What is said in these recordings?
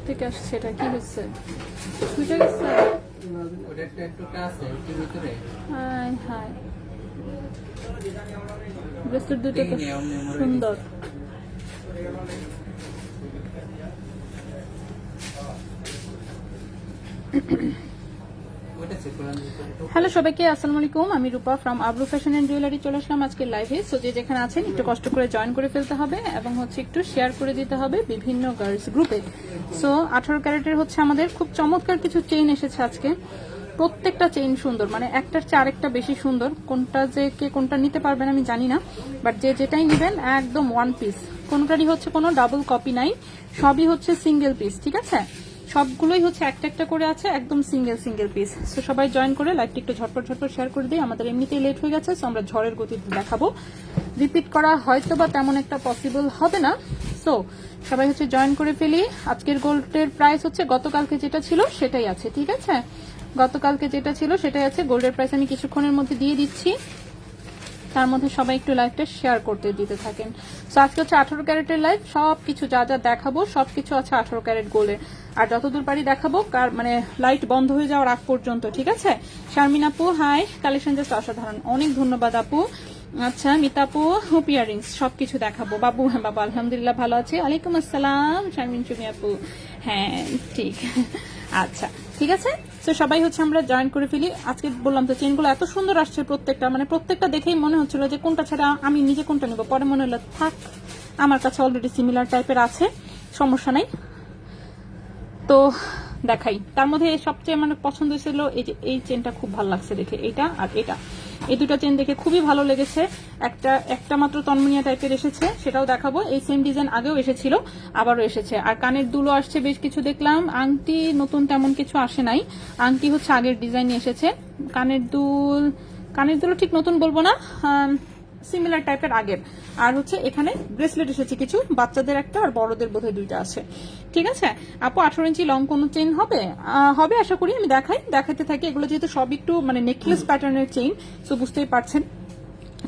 থেকে আসছে, এটা কি হচ্ছে? ছুটে গেছে। হাই হাই, ব্রেসলেট দুটো তো সুন্দর। হ্যালো সবাইকে, আসসালামু আলাইকুম। আমি রূপা ফ্রম আবরু ফ্যাশন এন্ড জুয়েলারি চলে আসলাম আজকে লাইভে। সো যে যেখানে আছেন একটু কষ্ট করে জয়েন করে ফেলতে হবে এবং হচ্ছে একটু শেয়ার করে দিতে হবে বিভিন্ন গার্লস গ্রুপে। সো 18 ক্যারেটের হচ্ছে আমাদের খুব চমৎকার কিছু চেইন এসেছে আজকে। প্রত্যেকটা চেইন সুন্দর, মানে একটার চেয়ে আরেকটা বেশি সুন্দর। কোনটা যে কে কোনটা নিতে পারবেন আমি জানি না, বাট যে যেটাই নেবেন একদম ওয়ান পিস। কোনোটারই হচ্ছে কোনো ডাবল কপি নাই, সবই হচ্ছে সিঙ্গেল পিস। ঠিক আছে, সবগুলোই হচ্ছে একটা একটা করে আছে, একদম সিঙ্গেল সিঙ্গেল পিস। সো সবাই জয়েন করে লাইভটি একটু ঝটপট ঝটপট শেয়ার করে দিই। আমাদের এমনিতেই লেট হয়ে গেছে, সো আমরা ঝড়ের গতিতে দেখাবো। রিপিট করা হয়তো বা তেমন একটা পসিবল হবে না। সো সবাই হচ্ছে জয়েন করে ফেলি। আজকের গোল্ডের প্রাইস হচ্ছে গতকালকে যেটা ছিল সেটাই আছে। ঠিক আছে, গতকালকে যেটা ছিল সেটাই আছে। গোল্ডের প্রাইস আমি কিছুক্ষণের মধ্যে দিয়ে দিচ্ছি, তার মধ্যে সবাই একটু লাইভটা শেয়ার করতে দিতে থাকেন। সো আজকে হচ্ছে 18 ক্যারেটের লাইভ। সবকিছু যা যা দেখাবো সবকিছু আছে 18 ক্যারেট গোল্ডের, আর যতদূর পারি দেখাবো, মানে লাইট বন্ধ হয়ে যাওয়ার আগ পর্যন্ত। ঠিক আছে, শারমিন আপু হাই, কালেকশন জাস্ট অসাধারণ, অনেক ধন্যবাদ আপু। আচ্ছা মিতাপু, হুপ ইয়ারিংস সবকিছু দেখাবো। বাবু হ্যাঁ বাবু আলহামদুলিল্লাহ ভালো আছে, ওয়ালাইকুম আসসালাম শারমিন চুমি আপু। হ্যাঁ ঠিক আচ্ছা ঠিক আছে। তো সবাই হচ্ছে আমরা জয়েন করে ফেলি। আজকে বললাম তো চেনগুলো এত সুন্দর আসছে প্রত্যেকটা, মানে প্রত্যেকটা দেখেই মনে হচ্ছিল যে কোনটা ছাড়া আমি নিজে কোনটা নেবো। পরে মনে হলো থাক, আমার কাছে অলরেডি সিমিলার টাইপের আছে, সমস্যা নাই। তো দেখাই, তার মধ্যে সবচেয়ে মানে পছন্দ ছিল এই যে এই চেনটা খুব ভালো লাগছে দেখে, এইটা আর এটা, এই দুটো চেন দেখে খুবই ভালো লেগেছে। একটা মাত্র তন্মনিয়া টাইপের এসেছে, সেটাও দেখাবো। এই সেম ডিজাইন আগেও এসেছিল, আবারও এসেছে। আর কানের দুলও আসছে বেশ কিছু দেখলাম। আংটি নতুন তেমন কিছু আসে নাই, আংটি হচ্ছে আগের ডিজাইন এসেছে। কানের দুলও ঠিক নতুন বলবো না, সিমিলার টাইপের আগের। আর হচ্ছে এখানে ব্রেসলেট এসেছে কিছু, বাচ্চাদের একটা আর বড়দের বোধহয় দুইটা আছে। ঠিক আছে আপু, 18 ইঞ্চি লং কোন চেইন হবে? হবে আশা করি। আমি দেখাতে থাকি। এগুলো যেহেতু সব একটু মানে নেকলেস প্যাটার্নের চেইন, সো বুঝতেই পারছেন।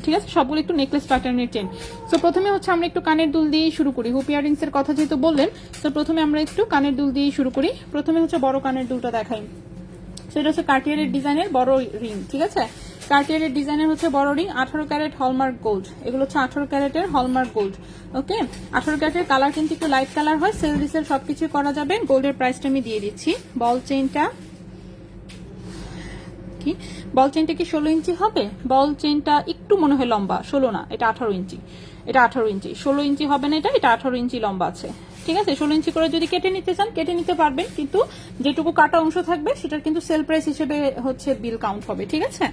ঠিক আছে, সবগুলো একটু নেকলেস প্যাটার্নের চেইন। সো প্রথমে হচ্ছে আমরা একটু কানের দুল দিয়ে শুরু করি। হুপ ইয়ারিংস এর কথা যেহেতু বললেন, তো প্রথমে আমরা একটু কানের দুল দিয়ে শুরু করি। প্রথমে হচ্ছে বড় কানের দুলটা দেখাই। সেটা হচ্ছে কার্টিয়ারের ডিজাইনের বড় রিং। ঠিক আছে, কার্টিয়ারের ডিজাইনের হচ্ছে বড় রিং, 18 ক্যারেট হলমার্ক গোল্ড। এগুলো হচ্ছে 18 ক্যারেটের হলমার্ক গোল্ড। ওকে, 18 ক্যারেটের কালার কিন্তু একটু লাইট কালার হয়, সেল ডিসেল সবকিছু করা যাবে। গোল্ডের প্রাইসটা আমি দিয়ে দিচ্ছি। বল চেইনটা কি 16 ইঞ্চি হবে? বল চেইনটা একটু মনে হয় লম্বা, 16 না, এটা 18 ইঞ্চি। এটা 18 ইঞ্চি, 16 ইঞ্চি হবে না, এটা 18 ইঞ্চি লম্বা আছে। ঠিক আছে, 16 ইঞ্চি করে যদি কেটে নিতে চান কেটে নিতে পারবেন, কিন্তু যেটুকু কাটা অংশ থাকবে সেটার কিন্তু সেল প্রাইস হিসেবে হচ্ছে বিল কাউন্ট হবে। ঠিক আছে,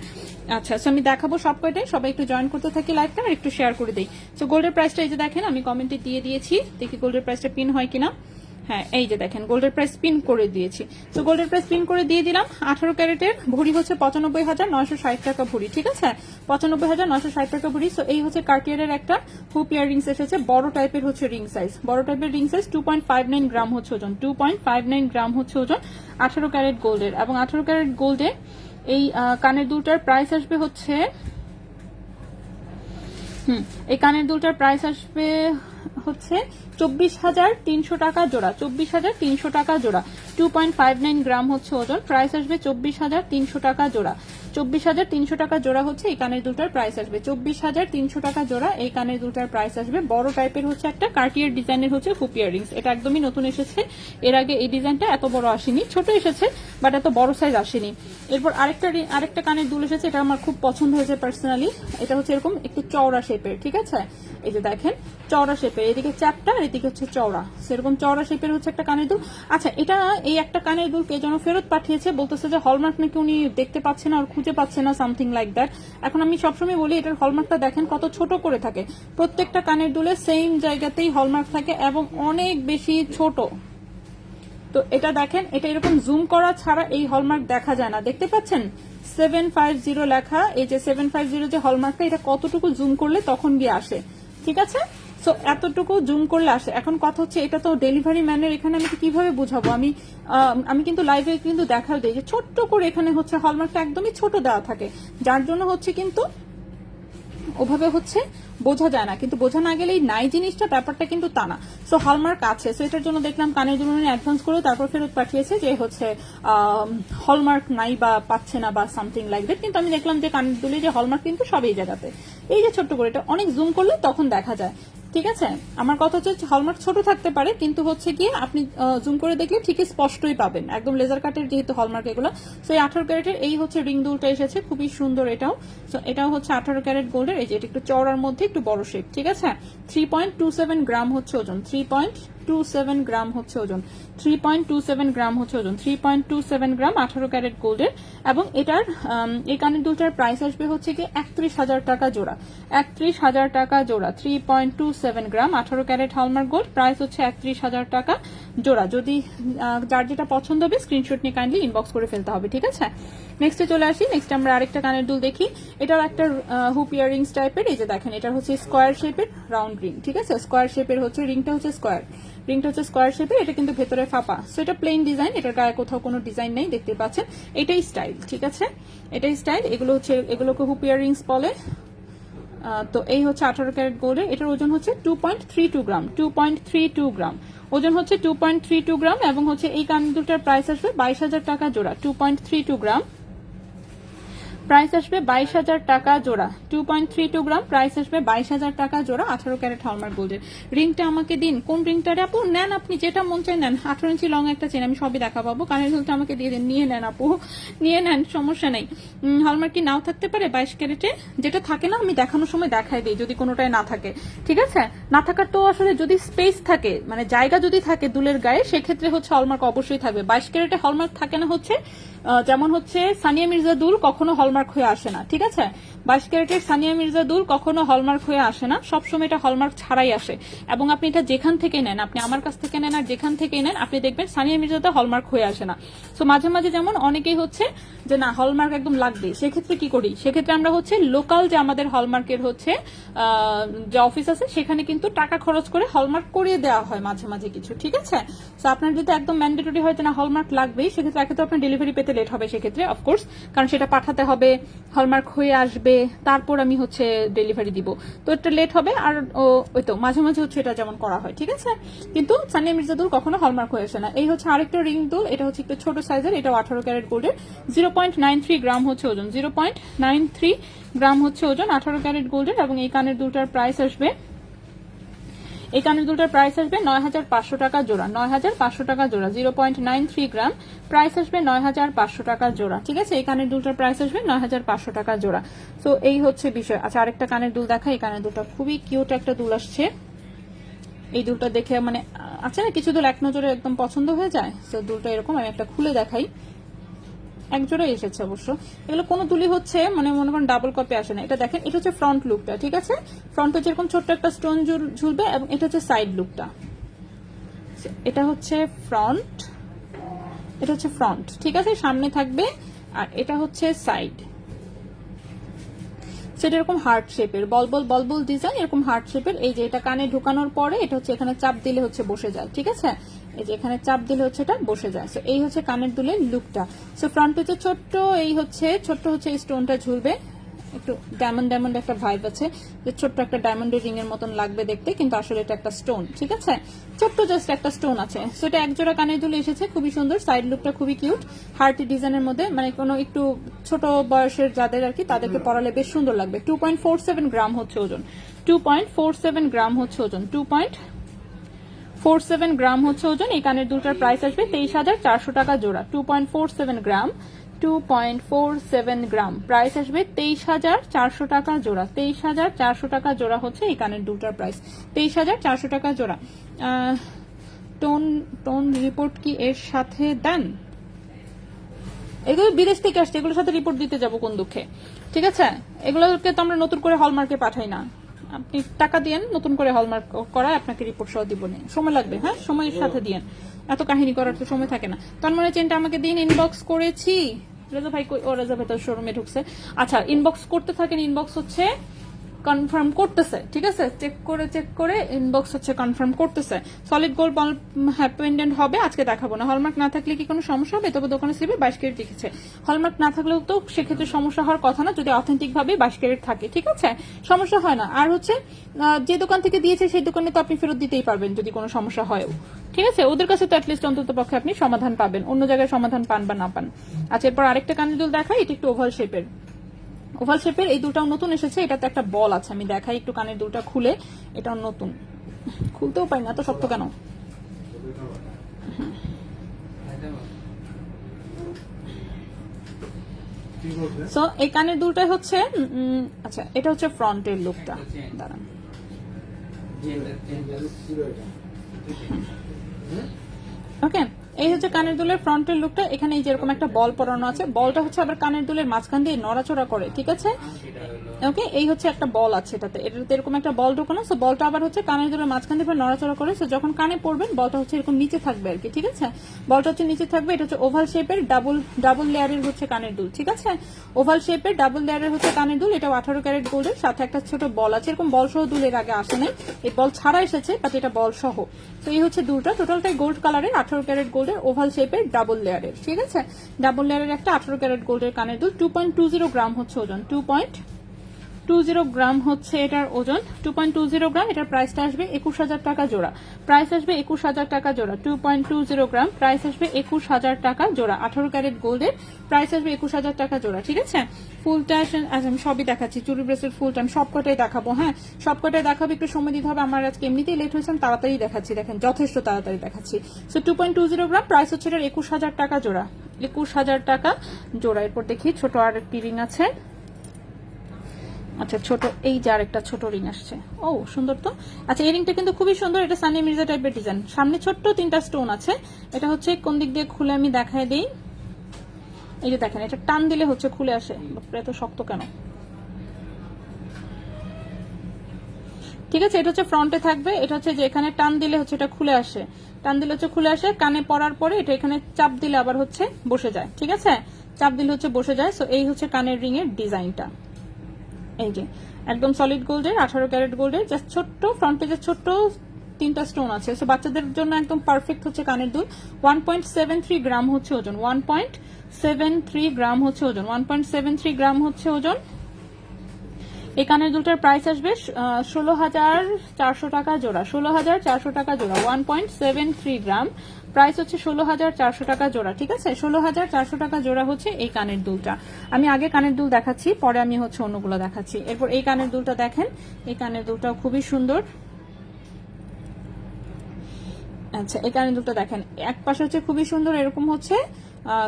আচ্ছা সো আমি দেখাবো সব কয়টাই। সবাই একটু জয়েন করতে থাকি লাইভটা, আর একটু শেয়ার করে দিই। সো গোল্ডের প্রাইসটা এই যে দেখেন, আমি কমেন্টে দিয়ে দিয়েছি, দেখি গোল্ডের প্রাইসটা পিন হয় কিনা। হ্যাঁ এই যে দেখেন, গোল্ডের প্রাইস পিন করে দিয়েছি। তো গোল্ডের প্রাইস পিন করে দিয়ে দিলাম। 18 ক্যারেটের ভরি হচ্ছে 95,960 টাকা ভরি। ঠিক আছে, 95,960 টাকা ভরি। সো এই হচ্ছে কার্টিয়ারের একটা হুপ ইয়ারিংস এসেছে, বড় টাইপের হচ্ছে রিং সাইজ, বড় টাইপের রিং সাইজ। 2.59 গ্রাম হচ্ছে ওজন, 2.59 গ্রাম হচ্ছে ওজন 18 ক্যারেট গোল্ডের। এবং 18 ক্যারেট গোল্ডে এই কানের দুলটার প্রাইস আসবে হচ্ছে এই কানের দুলটার প্রাইস আসবে হচ্ছে 24,300 টাকা জোড়া। 24,300 টাকা জোড়া, 2.59 গ্রাম হচ্ছে ওজন। প্রাইস আসবে 24,300 টাকা জোড়া। 24,300 টাকা জোড়া হচ্ছে এই কানের দুলটার প্রাইস আসবে। 24,300 টাকা জোড়া এই কানের দুলটার প্রাইস আসবে। বড় টাইপের হচ্ছে একটা কার্টিয়ার ডিজাইনের হচ্ছে হুপ ইয়ারিংস, এটা একদমই নতুন এসেছে। এর আগে এই ডিজাইনটা এত বড় আসেনি, ছোট এসেছে বাট এত বড় সাইজ আসেনি। এরপর আরেকটা কানের দুল এসেছে, এটা আমার খুব পছন্দ হয়েছে পার্সোনালি। এটা হচ্ছে এরকম একটু চওড়া শেপের। ঠিক আছে, এই যে দেখেন চওড়া শেপের, এদিকে চ্যাপটা আর এদিকে হচ্ছে চওড়া, সেরকম চওড়া শেপের হচ্ছে একটা কানের দুল। আচ্ছা এটা এই একটা কানের দুল কে যেন ফেরত পাঠিয়েছে, বলতেছে যে হলমার্ক নাকি উনি দেখতে পাচ্ছে না আর খুঁজে পাচ্ছে না, সামথিং লাইক দ্যাট। এখন আমি সবসময় বলি এটার হলমার্কটা দেখেন কত ছোট করে থাকে। প্রত্যেকটা কানের দুলে সেম জায়গাতেই হলমার্ক থাকে এবং অনেক বেশি ছোট। তো এটা দেখেন, এটা এরকম জুম করা ছাড়া এই হলমার্ক দেখা যায় না, দেখতে পাচ্ছেন 750 লেখা। এই যে 750 যে হলমার্কটা, এটা কতটুকু জুম করলে তখন গিয়ে আসে। ঠিক আছে, সো এতটুকু জুম করলে আসে। এখন কথা হচ্ছে এটা তো ডেলিভারি ম্যানের, এখানে আমি কিভাবে বুঝাবো? আমি কিন্তু লাইভে কিন্তু দেখাও দিই যে ছোট্ট করে এখানে হচ্ছে হলমার্কটা একদমই ছোট দেওয়া থাকে, যার জন্য হচ্ছে কিন্তু ওভাবে হচ্ছে বোঝা যায় না, কিন্তু বোঝা না গেলেই নাই জিনিসটা, ব্যাপারটা কিন্তু তা না। সো হলমার্ক আছে, সো এটার জন্য দেখলাম কানের দুল অ্যাডভান্স করে তারপর ফেরত পাঠিয়েছে যে হচ্ছে হলমার্ক নাই বা পাচ্ছে না বা সামথিং লাইক দ্যাট, কিন্তু আমি দেখলাম যে কানের দুলে যে হলমার্ক কিন্তু সব এই জায়গাতে। এই যে ছোট্ট করে, এটা অনেক জুম করলে তখন দেখা যায়, ঠিক আছে। আমার কথা হচ্ছে হলমার্ক ছোট থাকতে পারে, কিন্তু হচ্ছে কি আপনি জুম করে দেখলে ঠিকই স্পষ্টই পাবেন, একদম লেজার কাটের যেহেতু হলমার্ক এগুলো। সো এই 18 ক্যারেটের এই হচ্ছে রিং দুলটা এসেছে, খুবই সুন্দর এটাও। সো এটাও হচ্ছে 18 ক্যারেট গোল্ডের, এই যে এটা একটু চওড়ার মধ্যে একটু বড় শেপ, ঠিক আছে। 3.27 গ্রাম হচ্ছে ওজন, 3.27 গ্রাম হচ্ছে ওজন, 3.27 গ্রাম হচ্ছে ওজন, 3.27 গ্রাম 18 ক্যারেট গোল্ডের। এবং এটার এই কানের দুলটার প্রাইস আসবে হচ্ছে কি 31,000 টাকা জোড়া, 31,000 টাকা জোড়া। 3.27 গ্রাম 18 ক্যারেট হলমার্ক গোল্ড, প্রাইস হচ্ছে 31,000 টাকা জোড়া। যদি যার যেটা পছন্দ হবে স্ক্রিনশট নিয়ে কাইন্ডলি ইনবক্স করে ফেলতে হবে, ঠিক আছে। নেক্সটে চলে আসি, নেক্সট আমরা আরেকটা কানের দুল দেখি। এটাও একটা হুপ ইয়ারিংস টাইপের, এই যে দেখেন এটা হচ্ছে স্কোয়ার শেপের রাউন্ড রিং, ঠিক আছে। স্কোয়ার শেপের হচ্ছে রিংটা হচ্ছে স্কোয়ার, রিংটা হচ্ছে স্কোয়ার শেপের, এটা কিন্তু ভেতরে ফাঁপা। সো এটা প্লেন ডিজাইন, এটার গায়ে কোথাও কোনো ডিজাইন নেই, দেখতে পাচ্ছেন। এটাই স্টাইল, ঠিক আছে, এটাই স্টাইল। এগুলো হচ্ছে, এগুলোকে হুপ ইয়ারিংস বলে। তো এই হচ্ছে 18 ক্যারেট গোল্ডের, এটার ওজন হচ্ছে 2.32 গ্রাম, 2.32 গ্রাম ওজন হচ্ছে, 2.32 গ্রাম। এবং হচ্ছে এই কান দুটার প্রাইস আসবে 22,000 টাকা জোড়া, 2.32 গ্রাম প্রাইস আসবে 22,000 টাকা জোড়া, 2.32 গ্রাম প্রাইস আসবে 22,000 টাকা জোড়া 18 ক্যারেট হলমার্ক গোল্ডের। রিংটা আমাকে দিন, কোন রিংটারে আপু নেন, আপনি যেটা মন চাই নেন। 18 ইঞ্চি লং একটা চেন, আমি সবই দেখা পাবো। কানের দুলটা আমাকে দিয়ে দিন, নিয়ে নেন আপু, নিয়ে নেন, সমস্যা নেই। হলমার্ক কি নাও থাকতে পারে 22 ক্যারেটে, যেটা থাকে না আমি দেখানোর সময় দেখাই দিই যদি কোনোটাই না থাকে, ঠিক আছে। না থাকার তো আসলে যদি স্পেস থাকে, মানে জায়গা যদি থাকে দুলের গায়ে, সেক্ষেত্রে হচ্ছে হলমার্ক অবশ্যই থাকবে। 22 ক্যারেটে হলমার্ক থাকে না হচ্ছে যেমন হচ্ছে সানিয়া মির্জা দুল কখনো হলমার্ক হয়ে আসে না, ঠিক আছে। 22 ক্যারেটের সানিয়া মির্জা দুল কখনো হলমার্ক হয়ে আসে না, সবসময় এটা হলমার্ক ছাড়াই আসে। এবং আপনি এটা যেখান থেকে নেন, আপনি আমার কাছ থেকে নেন আর যেখান থেকেই নেন, আপনি দেখবেন সানিয়া মির্জাতে হলমার্ক হয়ে আসে না। সো মাঝে মাঝে যেমন অনেকেই হচ্ছে যে না হলমার্ক একদম লাগবে, সেক্ষেত্রে কি করি, সেক্ষেত্রে আমরা হচ্ছে লোকাল যে আমাদের হলমার্কের হচ্ছে যে অফিস আছে সেখানে কিন্তু টাকা খরচ করে হলমার্ক করিয়ে দেওয়া হয় মাঝে মাঝে কিছু, ঠিক আছে। সো আপনার যদি একদম ম্যান্ডেটরি হয় যে না হলমার্ক লাগবেই, সেক্ষেত্রে একে তো আপনার ডেলিভারি পেতে লেট হবে সেক্ষেত্রে অফকোর্স, কারণ সেটা পাঠাতে হবে, হলমার্ক হয়ে আসবে, তারপর আমি হচ্ছে ডেলিভারি দিব, তো এটা লেট হবে। আর ওই তো মাঝে মাঝে হচ্ছে এটা যেমন করা হয়, ঠিক আছে। কিন্তু সানিয়া মির্জা দুল কখনো হলমার্ক হয়ে আসে না। এই হচ্ছে আরেকটা রিং দুল, এটা হচ্ছে একটু ছোট সাইজের, এটা 18 ক্যারেট গোল্ডের, 0.93 গ্রাম হচ্ছে ওজন, 0.93 গ্রাম হচ্ছে ওজন 18 ক্যারেট গোল্ডের। এবং এই কানের দুলটার প্রাইস আসবে, এই কানের দুলটার প্রাইস আসবে 9,500 টাকা জোড়া, 9,500 টাকা জোড়া, 0.93 গ্রাম প্রাইস আসবে 9,500 টাকা জোড়া, ঠিক আছে। এই কানের দুলটার প্রাইস আসবে 9,500 টাকা জোড়া। তো এই হচ্ছে বিষয়। আচ্ছা আরেকটা কানের দুল দেখা, এই কানের দুলটা খুবই কিউট একটা দুল আসছে। এই দুলটা দেখে মানে আছে না কিছু দুল এক নজরে একদম পছন্দ হয়ে যায়, তো দুলটা এরকম, আমি একটা খুলে দেখাই। এক জোড়াই এসেছে অবশ্য, এগুলো কোনো দুলি হচ্ছে মানে মনে করেন ডাবল কপি আসে না। এটা দেখেন, এটা হচ্ছে ফ্রন্ট লুকটা, ঠিক আছে। ফ্রন্টে যেরকম ছোট্ট একটা স্টোন ঝুলবে, এবং এটা হচ্ছে সাইড লুকটা, এটা হচ্ছে ফ্রন্ট, এটা হচ্ছে ফ্রন্ট, ঠিক আছে, সামনে থাকবে। আর এটা হচ্ছে সাইড, সেটা এরকম হার্ট শেপের, বলবল ডিজাইন, এরকম হার্ট শেপের। এই যে এটা কানে ঢুকানোর পরে এটা হচ্ছে এখানে চাপ দিলে হচ্ছে বসে যায়, ঠিক আছে। এই যে এখানে চাপ দিলে হচ্ছে এটা বসে যায়। সো এই হচ্ছে কানের দুলের লুকটা। সো ফ্রন্ট হচ্ছে ছোট্ট, এই হচ্ছে ছোট্ট হচ্ছে এই স্টোনটা ঝুলবে, একটু ডায়মন্ড একটা ভাইব আছে, যে ছোট্ট একটা ডায়মন্ডের রিং এর মতন লাগবে দেখতে, কিন্তু আসলে এটা একটা স্টোন, ঠিক আছে, ছোট্ট জাস্ট একটা স্টোন আছে। সো এটা একজোড়া কানের দুল এসেছে, খুবই সুন্দর, সাইড লুকটা খুবই কিউট, হার্টি ডিজাইনের মধ্যে, মানে কোনো একটু ছোট বয়সের যাদের আর কি তাদেরকে পরালে বেশ সুন্দর লাগবে। 2.47 গ্রাম হচ্ছে ওজন, 2.47 গ্রাম হচ্ছে ওজন, 2.47 গ্রাম হচ্ছে ওজন। এই কানের দুলটার প্রাইস আসবে 23,400 টাকা জোড়া, 2.47 গ্রাম, 2.47 গ্রাম প্রাইস আসবে 23,400 টাকা জোড়া, 23,400 টাকা জোড়া হচ্ছে এই কানের দুলটার প্রাইস, 23,400 টাকা জোড়া। টোন রিপোর্ট কি এর সাথে দেন? এগুলো বিদেশ থেকে আসছে, এগুলোর সাথে রিপোর্ট দিতে যাবো কোন দুঃখে, ঠিক আছে। এগুলোকে তো আমরা নতুন করে হলমার্কে পাঠাই না, আপনি টাকা দিয়েন নতুন করে হলমার্ক করায় আপনাকে রিপোর্ট সহ দিব না, সময় লাগবে, হ্যাঁ সময়ের সাথে দিয়েন, এত কাহিনী করার তো সময় থাকে না। তার মানে চেনটা আমাকে দিন, ইনবক্স করেছি। রেজা ভাই ও রেজা ভাই তো শোরুমে ঢুকছে। আচ্ছা ইনবক্স করতে থাকেন, ইনবক্স হচ্ছে কনফার্ম করতেছে, ঠিক আছে, চেক করে ইনবক্স হচ্ছে কনফার্ম করতেছে। সলিড গোল্ড বল পেন্ডেন্ট হবে, আজকে দেখাবো না। হলমার্ক না থাকলে কি কোনো সমস্যা হবে? তবে দোকানে স্লিপে 22 ক্যারেট লিখেছে। হলমার্ক না থাকলেও তো সেক্ষেত্রে সমস্যা হওয়ার কথা না, যদি অথেন্টিক ভাবে 22 ক্যারেট থাকে, ঠিক আছে, সমস্যা হয় না। আর হচ্ছে যে দোকান থেকে দিয়েছে সেই দোকানে তো আপনি ফেরত দিতেই পারবেন যদি কোনো সমস্যা হয়, ঠিক আছে। ওদের কাছে তো অ্যাটলিস্ট অন্তত পক্ষে আপনি সমাধান পাবেন, অন্য জায়গায় সমাধান পান বা না পান। আচ্ছা, এরপর আরেকটা কানের দুল দেখাই, এটা একটু ওভাল শেপের। ওভাল শেপের এই দুলটাও নতুন এসেছে, এটাতে একটা বল আছে, আমি দেখাই একটু কানের দুলটা খুলে। এটাও নতুন, খুলতেও পারি না, তো শক্ত কেন? সো এই কানের দুলটাই হচ্ছে আচ্ছা, এটা হচ্ছে ফ্রন্টের লুকটা, দাঁড়ান। ওকে, এই হচ্ছে কানের দুলের ফ্রন্টের লুকটা। এখানে এই যেরকম একটা বল পরানো আছে, বলটা হচ্ছে আবার কানের দুলের মাঝখান দিয়ে নড়াচড়া করে, ঠিক আছে। ওকে, এই হচ্ছে একটা বল আছে এটাতে এরকম একটা বল ঢোকানো। সো বলটা আবার হচ্ছে কানের দুলের মাঝখান দিয়ে নড়াচড়া করে। সো যখন কানে পড়বেন বলটা হচ্ছে এরকম নিচে থাকবে আর কি, ঠিক আছে। বলটা হচ্ছে নিচে থাকবে। এটা হচ্ছে ওভাল শেপের ডাবল লেয়ারের হচ্ছে কানের দুল, ঠিক আছে। ওভাল শেপের ডাবল লেয়ারের হচ্ছে কানের দুল। এটা 18 ক্যারেট গোল্ডের, সাথে একটা ছোট বল আছে। এরকম বল সহ দুল এর আগে আসে নাই, এই বল ছাড়া এসেছে, বাট এটা বল সহ। তো এই হচ্ছে দুলটা, টোটালটাই গোল্ড কালারের, 18 ক্যারেট গোল্ডের, ওভাল শেপের, ডাবল লেয়ারের, ঠিক আছে। ডাবল লেয়ারের একটা 18 ক্যারেট গোল্ডের কানের দুল। 2.20 গ্রাম হচ্ছে ওজন, 2.20 গ্রাম হচ্ছে এটার ওজন, 2.20 গ্রাম। এটার প্রাইসটা আসবে 21,000 টাকা জোড়া। প্রাইস আসবে 21,000 টাকা জোড়া। 2.20 গ্রাম, প্রাইস আসবে 21,000 টাকা জোড়া। 18 ক্যারেট গোল্ডের, প্রাইস আসবে 21,000 টাকা জোড়া, ঠিক আছে। ফুলটা আমি সবই দেখাচ্ছি, চুরি ব্রেসের ফুলটা আমি সবকটাই দেখাবো। হ্যাঁ, সবকটাই দেখাবো, একটু সময় দিতে হবে। আমার আজকে এমনিতেই লেট হয়েছে, তাড়াতাড়ি দেখাচ্ছি, দেখেন যথেষ্ট তাড়াতাড়ি দেখাচ্ছি। সো 2.20 গ্রাম, প্রাইস হচ্ছে এটার 21,000 টাকা জোড়া, 21,000 টাকা জোড়া। এরপর দেখি ছোট আর একটি রিং আছে। আচ্ছা, ছোট এই যে আরেকটা ছোট রিং আসছে, ও সুন্দর তো। আচ্ছা, এই রিংটা কিন্তু খুবই সুন্দর, এটা সানিয়া মির্জা টাইপের ডিজাইন। সামনে ছোট্ট 3টা স্টোন আছে। এটা হচ্ছে কোন দিক দিয়ে খুলে আমি দেখায় দিই। এই যে দেখেন, এটা টান দিলে হচ্ছে খুলে আসে। এত শক্ত কেন? ঠিক আছে, এটা হচ্ছে ফ্রন্টে থাকবে। এটা হচ্ছে যে এখানে টান দিলে হচ্ছে এটা খুলে আসে, টান দিলে হচ্ছে খুলে আসে। কানে পরার পরে এটা এখানে চাপ দিলে আবার হচ্ছে বসে যায়, ঠিক আছে, চাপ দিলে হচ্ছে বসে যায়। সো এই হচ্ছে কানের রিং এর ডিজাইনটা। এই যে একদম সলিড গোল্ডের, 18 ক্যারেট গোল্ডের, জাস্ট ছোট্ট ফ্রন্ট পেজে ছোট্ট 3টা স্টোন আছে। সো বাচ্চাদের জন্য একদম পারফেক্ট হচ্ছে কানের দুল। 1.73 গ্রাম হচ্ছে ওজন, 1.73 গ্রাম হচ্ছে ওজন, 1.73 গ্রাম হচ্ছে ওজন। এই কানের দুলটার প্রাইস আসবে 16,400 টাকা জোড়া, 16,400 টাকা জোড়া। 1.73 গ্রাম, প্রাইস হচ্ছে 16,400 টাকা জোড়া, ঠিক আছে। 16,400 টাকা জোড়া হচ্ছে এই কানের দুলটা। আমি আগে কানের দুল দেখাচ্ছি, পরে আমি হচ্ছে অন্যগুলো দেখাচ্ছি। এরপর এই কানের দুলটা দেখেন, এই কানের দুলটাও খুবই সুন্দর। আচ্ছা, এই কানের দুলটা দেখেন, এক পাশে হচ্ছে খুবই সুন্দর, এরকম হচ্ছে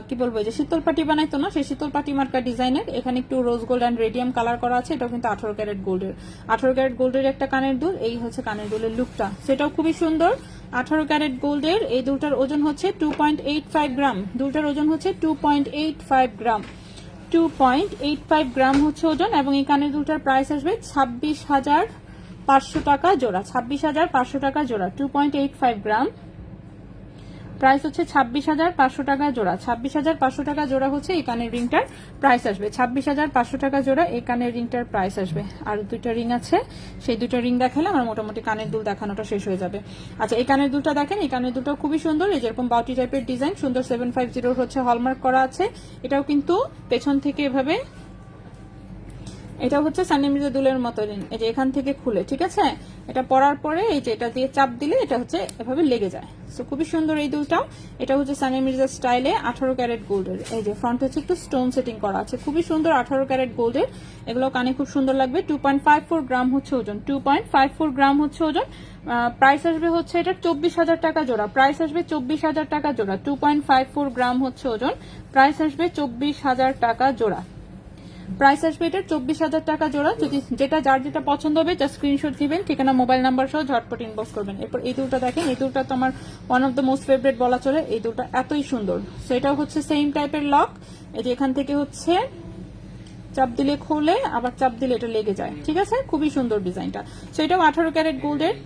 কি বলবো, যে শীতল পাটি বানাইতো না, সেই শীতল পাটি মার্কা ডিজাইনের। এখানে একটু rose gold and radium colour করা আছে। এটাও কিন্তু 18 ক্যারেট গোল্ডের, 18 ক্যারেট গোল্ডের একটা কানের দুল। এই হচ্ছে কানের দুলের লুকটা, সেটাও খুবই সুন্দর। 18 ক্যারেট গোল্ডের এই দুলটার ওজন হচ্ছে 2.85 গ্রাম। দুলটার ওজন হচ্ছে 2.85 গ্রাম, 2.85 গ্রাম হচ্ছে ওজন। এবং এই কানের দুলটার প্রাইস আসবে 26,500 টাকা জোড়া, 26,500 টাকা জোড়া। 2.85 গ্রাম, প্রাইস হচ্ছে 26,500 টাকা জোড়া, 26,500 টাকা জোড়া হচ্ছে এই কানের রিংটার প্রাইস আসবে। 26,500 টাকা জোড়া এই কানের রিংটার প্রাইস আসবে। আর 2টা রিং আছে, সেই 2টা রিং দেখালে আমার মোটামুটি কানের দুল দেখানোটা শেষ হয়ে যাবে। আচ্ছা, এই কানের দুলটা দেখেন, এই কানের দুলটাও খুবই সুন্দর। এই যেরকম বাউটি টাইপের ডিজাইন, সুন্দর 750 হচ্ছে হলমার্ক করা আছে। এটাও কিন্তু পেছন থেকে এভাবে, এটা হচ্ছে সানিয়া মির্জা দুলের মতো রিং। এই যে এখান থেকে খুলে, ঠিক আছে, এটা পরার পরে এই যে এটা দিয়ে চাপ দিলে এটা হচ্ছে এভাবে লেগে যায়। সো খুবই সুন্দর এই দুলটাও। এটা হচ্ছে সানিয়া মির্জা স্টাইলে 18 ক্যারেট গোল্ডের। এই যে ফ্রন্ট হচ্ছে একটু স্টোন সেটিং করা আছে, খুবই সুন্দর, 18 ক্যারেট গোল্ডের। এগুলো কানে খুব সুন্দর লাগবে। 2.54 গ্রাম হচ্ছে ওজন, 2.54 গ্রাম হচ্ছে ওজন। প্রাইস আসবে হচ্ছে এটা 24,000 টাকা জোড়া, প্রাইস আসবে 24,000 টাকা জোড়া। 2.54 গ্রাম হচ্ছে ওজন, প্রাইস আসবে 24,000 টাকা জোড়া। প্রাইস আসবে এটার 24,000 টাকা জোড়া। যদি যেটা যার যেটা পছন্দ হবে জাস্ট স্ক্রিনশট দিবেন, ঠিকানা মোবাইল নাম্বার সহ ঝটপট ইনবক্স করবেন। এরপর এই দুলটা দেখেন, এই দুলটা তো আমার one of the most favourite বলা চলে। এই দুলটা এতই সুন্দর। সো এটাও হচ্ছে সেম টাইপের লক। এই যে এখান থেকে হচ্ছে চাপ দিলে খুলে, আবার চাপ দিলে এটা লেগে যায়, ঠিক আছে, খুবই সুন্দর ডিজাইনটা। সো এটাও 18 ক্যারেট গোল্ডের।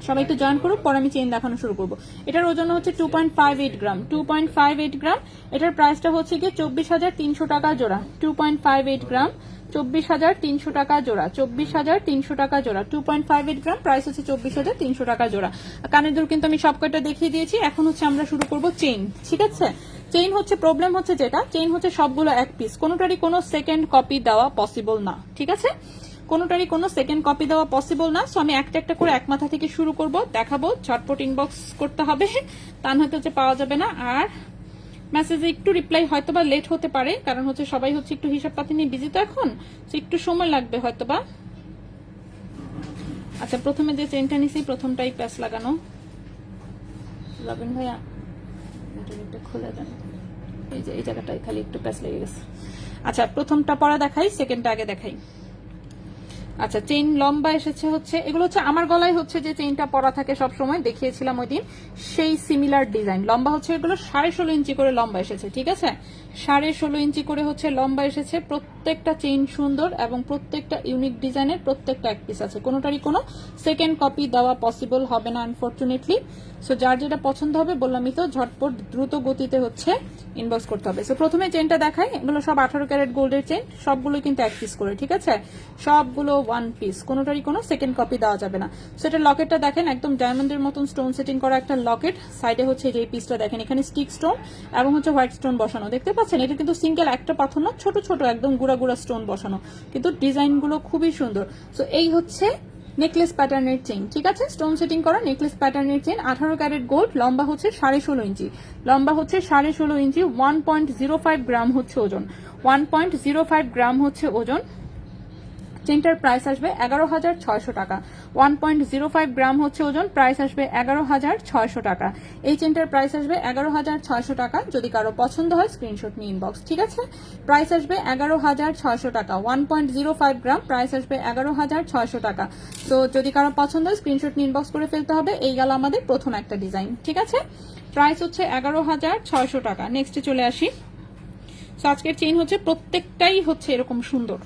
সবাই একটু জয়েন করুক, পরে আমি চেইন দেখানো শুরু করবো। এটার ওজন হচ্ছে 2.58 গ্রাম, 2.58 গ্রাম। এটার প্রাইসটা হচ্ছে গিয়ে 24,300 টাকা জোড়া, 2.58 গ্রাম, 24,300 টাকা জোড়া, 24,300 টাকা জোড়া, 2.58 গ্রাম, প্রাইস হচ্ছে 24,300 টাকা জোড়া। কানের দুল কিন্তু আমি সব কয়টা দেখিয়ে দিয়েছি। এখন হচ্ছে আমরা শুরু করব চেইন, ঠিক আছে? চেইন হচ্ছে প্রবলেম হচ্ছে যেটা, চেইন হচ্ছে সবগুলো এক পিস, কোনোটারই কোনো সেকেন্ড কপি দেওয়া পসিবল না, ঠিক আছে? কোনোটারই কোনো সেকেন্ড কপি দেওয়া পসিবল না। সো আমি একটা একটা করে এক মাথা থেকে শুরু করব, দেখাবো, ঝটপট ইনবক্স করতে হবে, তা নয়তো হচ্ছে পাওয়া যাবে না। আর মেসেজে একটু রিপ্লাই হয়তো বা লেট হতে পারে, কারণ হচ্ছে সবাই হচ্ছে একটু হিসাব পাতি নিয়ে বিজি তো এখন, তো একটু সময় লাগবে হয়তো বা। আচ্ছা, প্রথমে যে চেনটা নিছি প্রথমটাই প্যাচ লাগানো। রবিন ভাইয়া এটা খুলে দেন, এই যে এই জায়গাটায় খালি একটু প্যাচ লেগে গেছে। আচ্ছা, প্রথমটা পরে দেখাই, সেকেন্ডটা আগে দেখাই। আচ্ছা, চেইন লম্বা এসেছে হচ্ছে, এগুলো হচ্ছে আমার গলায় হচ্ছে যে চেইনটা পরা থাকে সব সময়, দেখিয়েছিলাম ওই দিন, সেই সিমিলার ডিজাইন। লম্বা হচ্ছে এগুলো 16.5 ইঞ্চি করে লম্বা এসেছে, ঠিক আছে? 16.5 ইঞ্চি করে হচ্ছে লম্বা এসেছে। প্রত্যেকটা চেইন সুন্দর এবং প্রত্যেকটা ইউনিক ডিজাইনের, প্রত্যেকটা এক পিস আছে, কোনোটারই কোনো সেকেন্ড কপি দেওয়া পসিবল হবে না আনফরচুনেটলি। সো যার যেটা পছন্দ হবে বললামই তো, ঝটপট দ্রুত গতিতে হচ্ছে ইনবক্স করতে হবে। সো প্রথমে চেইনটা দেখাই, এগুলো সব 18 ক্যারেট গোল্ডের চেইন, সবগুলো কিন্তু এক পিস করে, ঠিক আছে? সবগুলো ওয়ান পিস, কোনোটারই কোনো সেকেন্ড কপি দেওয়া যাবে না। সো এটা লকেটটা দেখেন, একদম ডায়মন্ডের মতন স্টোন সেটিং করা একটা লকেট। সাইডে হচ্ছে যে পিসটা দেখেন, এখানে স্টিক স্টোন এবং হচ্ছে হোয়াইট স্টোন বসানো, দেখতে পাচ্ছেন? এটা কিন্তু সিঙ্গেল একটা পাথর না, ছোট ছোট একদম গুড়া গুড়া স্টোন বসানো, কিন্তু ডিজাইনগুলো খুবই সুন্দর। সো এই হচ্ছে নেকলেস প্যাটার্নের চেইন, ঠিক আছে? স্টোন সেটিং করা নেকলেস প্যাটার্নের চেইন, 18 ক্যারেট গোল্ড, লম্বা হচ্ছে 16.5 ইঞ্চি, লম্বা হচ্ছে 16.5 ইঞ্চি, 1.05 গ্রাম হচ্ছে ওজন, 1.05 গ্রাম হচ্ছে ওজন। চেনটার প্রাইস আসবে 11,600 টাকা, 1.05 গ্রাম হচ্ছে ওজন, প্রাইস আসবে 11,600 টাকা। এই চেনটার প্রাইস আসবে 11,600 টাকা। যদি কারো পছন্দ হয় স্ক্রিনশট নিয়ে ইনবক্স, ঠিক আছে? প্রাইস আসবে 11,600 টাকা, 1.05 গ্রাম, প্রাইস আসবে 11,600 টাকা। তো যদি কারো পছন্দ হয় স্ক্রিনশট নিয়ে ইনবক্স করে ফেলতে হবে। এই গেল আমাদের প্রথম একটা ডিজাইন, ঠিক আছে? প্রাইস হচ্ছে 11,600 টাকা। নেক্সটে চলে আসি। তো আজকের চেইন হচ্ছে প্রত্যেকটাই হচ্ছে এরকম সুন্দর।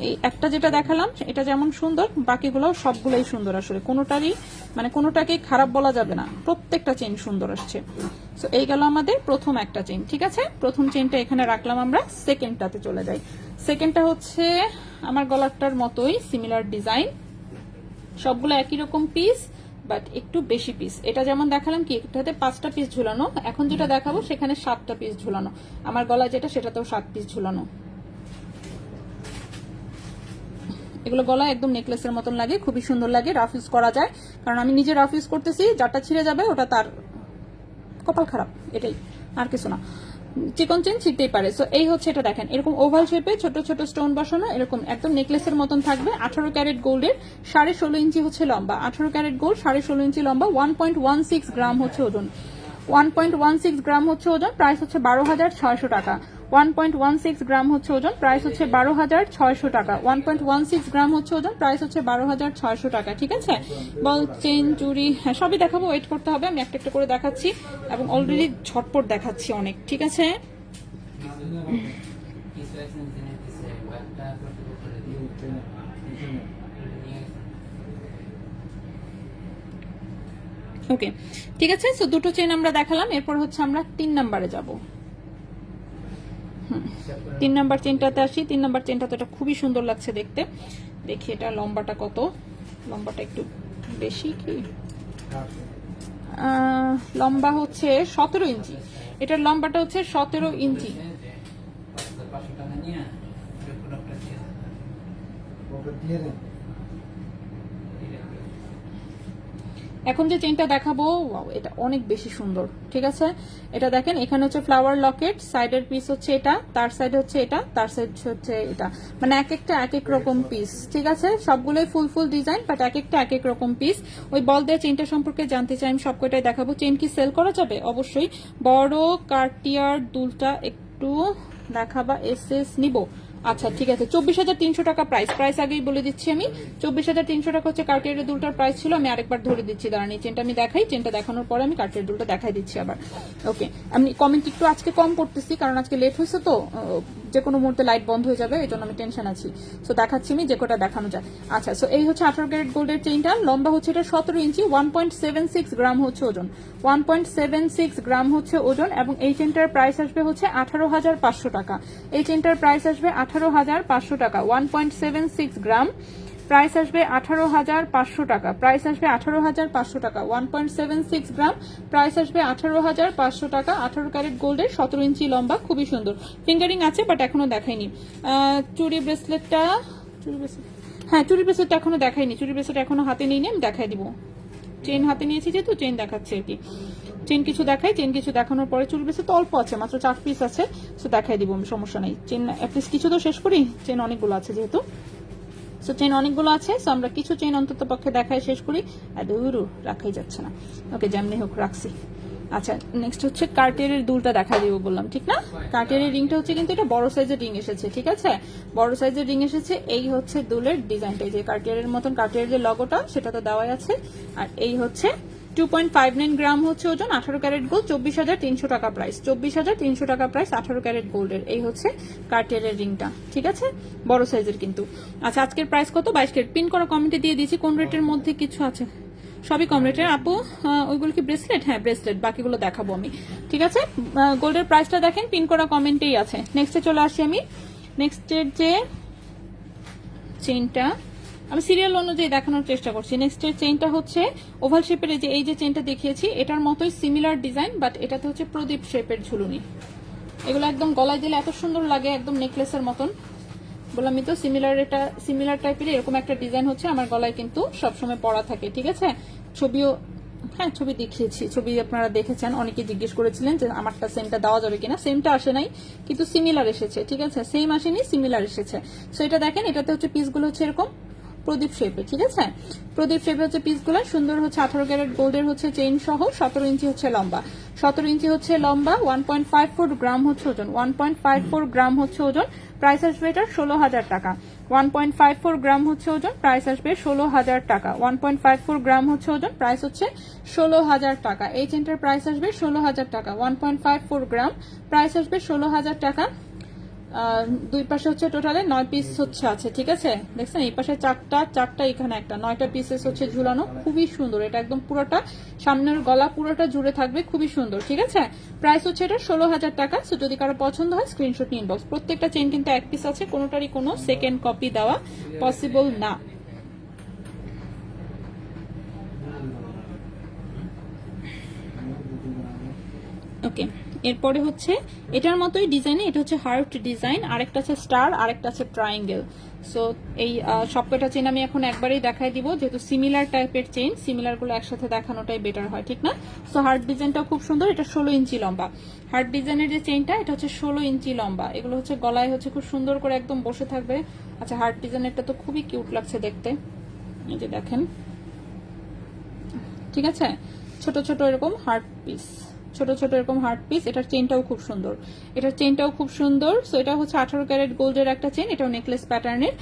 এই একটা যেটা দেখালাম এটা যেমন সুন্দর, বাকিগুলো সবগুলোই সুন্দর, আসলে কোনোটারই মানে কোনোটাকে খারাপ বলা যাবে না, প্রত্যেকটা চেইন সুন্দর আসছে। সো এই গেল আমাদের প্রথম একটা চেইন, ঠিক আছে? প্রথম চেইনটা এখানে রাখলাম আমরা। সেকেন্ডটাতে চলে যাই। সেকেন্ডটা হচ্ছে আমার গলারটার মতোই সিমিলার ডিজাইন, সবগুলো একই রকম পিস বাট একটু বেশি পিস। এটা যেমন দেখালাম কি, এটাতে 5টা পিস ঝুলানো, এখন যেটা দেখাবো সেখানে 7টা পিস ঝুলানো। আমার গলা যেটা সেটাতেও 7 পিস ঝুলানো। এগুলো গলা একদম নেকলেসের মতন লাগে, খুবই সুন্দর লাগে, রাফ ইউজ করা যায়। কারণ আমি নিজে রাফ ইউজ করতেছি, যারটা ছিঁড়ে যাবে ওটা তার কপাল খারাপ, এটাই, আর কিছু না। চিকন চেন ছিঁড়তেই পারে। সো এই হচ্ছে এটা দেখেন, এরকম ওভাল শেপে ছোট ছোট স্টোন বসানো, এরকম একদম নেকলেসের মতন থাকবে। 18 ক্যারেট গোল্ডের, 16.5 ইঞ্চি হচ্ছে লম্বা, 18 ক্যারেট গোল্ড, 16.5 ইঞ্চি লম্বা, 1.16 গ্রাম হচ্ছে ওজন, 1.16 গ্রাম হচ্ছে ওজন, প্রাইস হচ্ছে 12,600 টাকা। 1.16 গ্রাম হচ্ছে ওজন, প্রাইস হচ্ছে 12,600 টাকা। 1.16 গ্রাম হচ্ছে ওজন, প্রাইস হচ্ছে 12,600 টাকা, ঠিক আছে? বল, চেন, চুড়ি, হ্যাঁ সবই দেখাবো, ওয়েট করতে হবে, আমি একটা একটা করে দেখাচ্ছি এবং অলরেডি ঝটপট দেখাচ্ছি অনেক, ঠিক আছে? ওকে, ঠিক আছে। সো দুটো চেন আমরা দেখালাম, এরপর হচ্ছে আমরা 3 নাম্বারে যাব। 3 নাম্বার চেনটাতে আসি। 3 নাম্বার চেনটা তো এটা খুবই সুন্দর লাগছে দেখতে। দেখি এটা লম্বাটা কত, লম্বাটা একটু বেশি কি, লম্বা হচ্ছে 17 ইঞ্চি, এটার লম্বাটা হচ্ছে 17 ইঞ্চি। এখন যে চেইনটা দেখাবো, এটা অনেক বেশি সুন্দর, ঠিক আছে? এটা দেখেন, এখানে হচ্ছে ফ্লাওয়ার লকেট, সাইডের পিস হচ্ছে এটা, তার সাইড হচ্ছে এটা, তার সাইড হচ্ছে এটা, মানে এক একটা এক এক রকম পিস, ঠিক আছে? সবগুলোই ফুল ফুল ডিজাইন বাট এক একটা এক এক রকম পিস। ওই বল দেওয়া চেইনটা সম্পর্কে জানতে চাই, আমি সবকটাই দেখাবো। চেইন কি সেল করা যাবে? অবশ্যই। বড় কার্টিয়ার দুলটা একটু দেখাবা, এসএস নিব। আচ্ছা ঠিক আছে, 24,300 টাকা প্রাইস। প্রাইস আগেই বলে দিচ্ছি আমি, 24,300 টাকা হচ্ছে কার্টিয়ারের দুলটার প্রাইস ছিল। আমি আরেকবার ধরে দিচ্ছি, দাঁড়ান এই চেনটা আমি দেখাই, চেনটা দেখানোর পরে আমি কার্টিয়ার দুলটা দেখাই দিচ্ছি আবার। ওকে, আমি কমেন্ট একটু আজকে কম করতেছি কারণ আজকে লেট হয়েছে তো, যে কোনো মুহূর্তে লাইট বন্ধ হয়ে যাবে, এই জন্য আমি টেনশন আছি। সো দেখাচ্ছি আমি যে কোটা দেখানো যায়। আচ্ছা, সো এই হচ্ছে 18 ক্যারেট গোল্ডের চেইনটা, লম্বা হচ্ছে এটা 17 ইঞ্চি, 1.76 গ্রাম হচ্ছে ওজন, 1.76 গ্রাম হচ্ছে ওজন, এবং এই চেনটার প্রাইস আসবে হচ্ছে 18,500 টাকা। এই চেনটার প্রাইস আসবে 18,500 টাকা, 1.76 গ্রাম, প্রাইস আসবে 18,500 টাকা, প্রাইস আসবে 18,500 টাকা, 1.76 গ্রাম, প্রাইস আসবে 18,500 টাকা। 18 ক্যারেট গোল্ডের 17 ইঞ্চি লম্বা, খুবই সুন্দর। ফিঙ্গারিং আছে বাট এখনো দেখাইনি। চুড়ি ব্রেসলেটটা, হ্যাঁ চুড়ি ব্রেসলেটটা এখনো দেখাইনি, চুড়ি ব্রেসলেট এখনো হাতে নিয়ে আমি দেখাই দিব। চেন হাতে নিয়েছি যেহেতু চেন দেখাচ্ছে আর কি। চেন কিছু দেখাই, চেন কিছু দেখানোর পরে চুড়ি ব্রেসলেট তো অল্প আছে, মাত্র 4 পিস আছে, সো দেখাই দিব আমি, সমস্যা নেই। চেন অ্যাটলিস্ট কিছু তো শেষ করি, চেন অনেকগুলো আছে যেহেতু। সো চেন অনেকগুলো আছে, সো আমরা কিছু চেন অন্তত পক্ষে দেখায় শেষ করি। দূরু রাখাই যাচ্ছে না, ওকে যেমনি হোক রাখছি। আচ্ছা, নেক্সট হচ্ছে কার্টিয়ারের দুলটা দেখা দিব বললাম, ঠিক না? কার্টিয়ারের রিংটা হচ্ছে কিন্তু এটা বড় সাইজের রিং এসেছে, ঠিক আছে, বড় সাইজের রিং এসেছে। এই হচ্ছে দুলের ডিজাইনটা, যে কার্টিয়ারের মতন কার্টিয়ারের যে লগোটা সেটা তো দেওয়াই আছে। আর এই হচ্ছে 2.59 গ্রাম হচ্ছে ওজন, 18 ক্যারেট গোল্ড, 24,300 টাকা প্রাইস, 24,300 টাকা প্রাইস 18 ক্যারেট গোল্ডের। এই হচ্ছে কার্টিয়ারের রিংটা, ঠিক আছে, বড় সাইজের কিন্তু। আচ্ছা, আজকের প্রাইস কত? 22 ক্যারেট। পিন করা কমেন্টে দিয়ে দিয়েছি কোন রেটের মধ্যে কিছু আছে, সবই কম রেটের আপু। ওইগুলো কি ব্রেসলেট? হ্যাঁ ব্রেসলেট, বাকিগুলো দেখাবো আমি, ঠিক আছে। গোল্ডের প্রাইসটা দেখেন, পিন করা কমেন্টেই আছে। নেক্সটে চলে আসি আমি। নেক্সটের যে চেইনটা আমি সিরিয়াল অনুযায়ী দেখানোর চেষ্টা করছি। নেক্সটের চেইনটা হচ্ছে ওভাল শেপের, এই যে চেইনটা দেখিয়েছি এটার মতোই সিমিলার ডিজাইন, বাট এটাতে হচ্ছে প্রদীপ শেপের ঝুলুনি। এগুলো একদম গলায় দিলে এত সুন্দর লাগে, একদম নেকলেসের মতন। বললাম তো সিমিলার টাইপের এরকম একটা ডিজাইন হচ্ছে আমার গলায় কিন্তু সবসময় পরা থাকে, ঠিক আছে। ছবিও, হ্যাঁ ছবি দেখিয়েছি, ছবি আপনারা দেখেছেন, অনেকে জিজ্ঞেস করেছিলেন যে আমারটা সেমটা দেওয়া যাবে কিনা। সেমটা আসে নাই কিন্তু সিমিলার এসেছে, ঠিক আছে, সেম আসেনি সিমিলার এসেছে। সো এটা দেখেন, এটাতে হচ্ছে পিসগুলো হচ্ছে এরকম প্রদীপ শেপে, ঠিক আছে, প্রদীপ শেপে হচ্ছে পিসগুলো সুন্দর হচ্ছে। 18 ক্যারেট গোল্ডের হচ্ছে চেইন সহ, 17 ইঞ্চি হচ্ছে লম্বা, 17 ইঞ্চি হচ্ছে লম্বা, 1.54 গ্রাম হচ্ছে ওজন, 1.54 গ্রাম হচ্ছে ওজন, প্রাইস আসবে এটার 16,000 টাকা। 1.54 গ্রাম হচ্ছে ওজন, প্রাইস আসবে 16,000 টাকা। 1.54 গ্রাম হচ্ছে ওজন, প্রাইস হচ্ছে 16,000 টাকা। এই চেনটার প্রাইস আসবে 16,000 টাকা। 1.54 গ্রাম, প্রাইস আসবে 16,000 টাকা। দুই পাশে হচ্ছে টোটালে 9 পিস হচ্ছে আছে, ঠিক আছে, দেখছেন এই পাশে 4টা, এখানে একটা, 9টা পিসেস হচ্ছে ঝুলানো, খুবই সুন্দর। এটা একদম পুরোটা সামনের গলা পুরোটা জুড়ে থাকবে, খুবই সুন্দর, ঠিক আছে। প্রাইস হচ্ছে এটা 16,000 টাকা। সো যদি কারো পছন্দ হয় স্ক্রিনশট নিয়ে ইনবক্স। প্রত্যেকটা চেইন কিন্তু 1 পিস আছে, কোনোটারই কোনো সেকেন্ড কপি দেওয়া পসিবল না। ওকে, এরপরে হচ্ছে এটার মতোই ডিজাইনে, এটা হচ্ছে হার্ট ডিজাইন, আরেকটা আছে স্টার, আরেকটা আছে ট্রায়াঙ্গেল। সো এই সবকটা চেন আমি এখন একবারেই দেখাই দিব, যেহেতু সিমিলার টাইপের চেন, সিমিলারগুলো একসাথে দেখানোটাই বেটার হয়, ঠিক না। সো হার্ট ডিজাইনটা খুব সুন্দর, এটা 16 ইঞ্চি লম্বা। হার্ট ডিজাইনের যে চেনটা এটা হচ্ছে 16 ইঞ্চি লম্বা। এগুলো হচ্ছে গলায় হচ্ছে খুব সুন্দর করে একদম বসে থাকবে। আচ্ছা, হার্ট ডিজাইনেরটা তো খুবই কিউট লাগছে দেখতে, এই যে দেখেন, ঠিক আছে, ছোট ছোট এরকম হার্ট পিস, ছোট ছোট এরকম হার্ট পিস। এটার চেনটাও খুব সুন্দর, এটার চেনটাও খুব সুন্দর। সো এটা হচ্ছে 18 ক্যারেট গোল্ডের একটা চেন, এটাও নেকলেস প্যাটার্নের,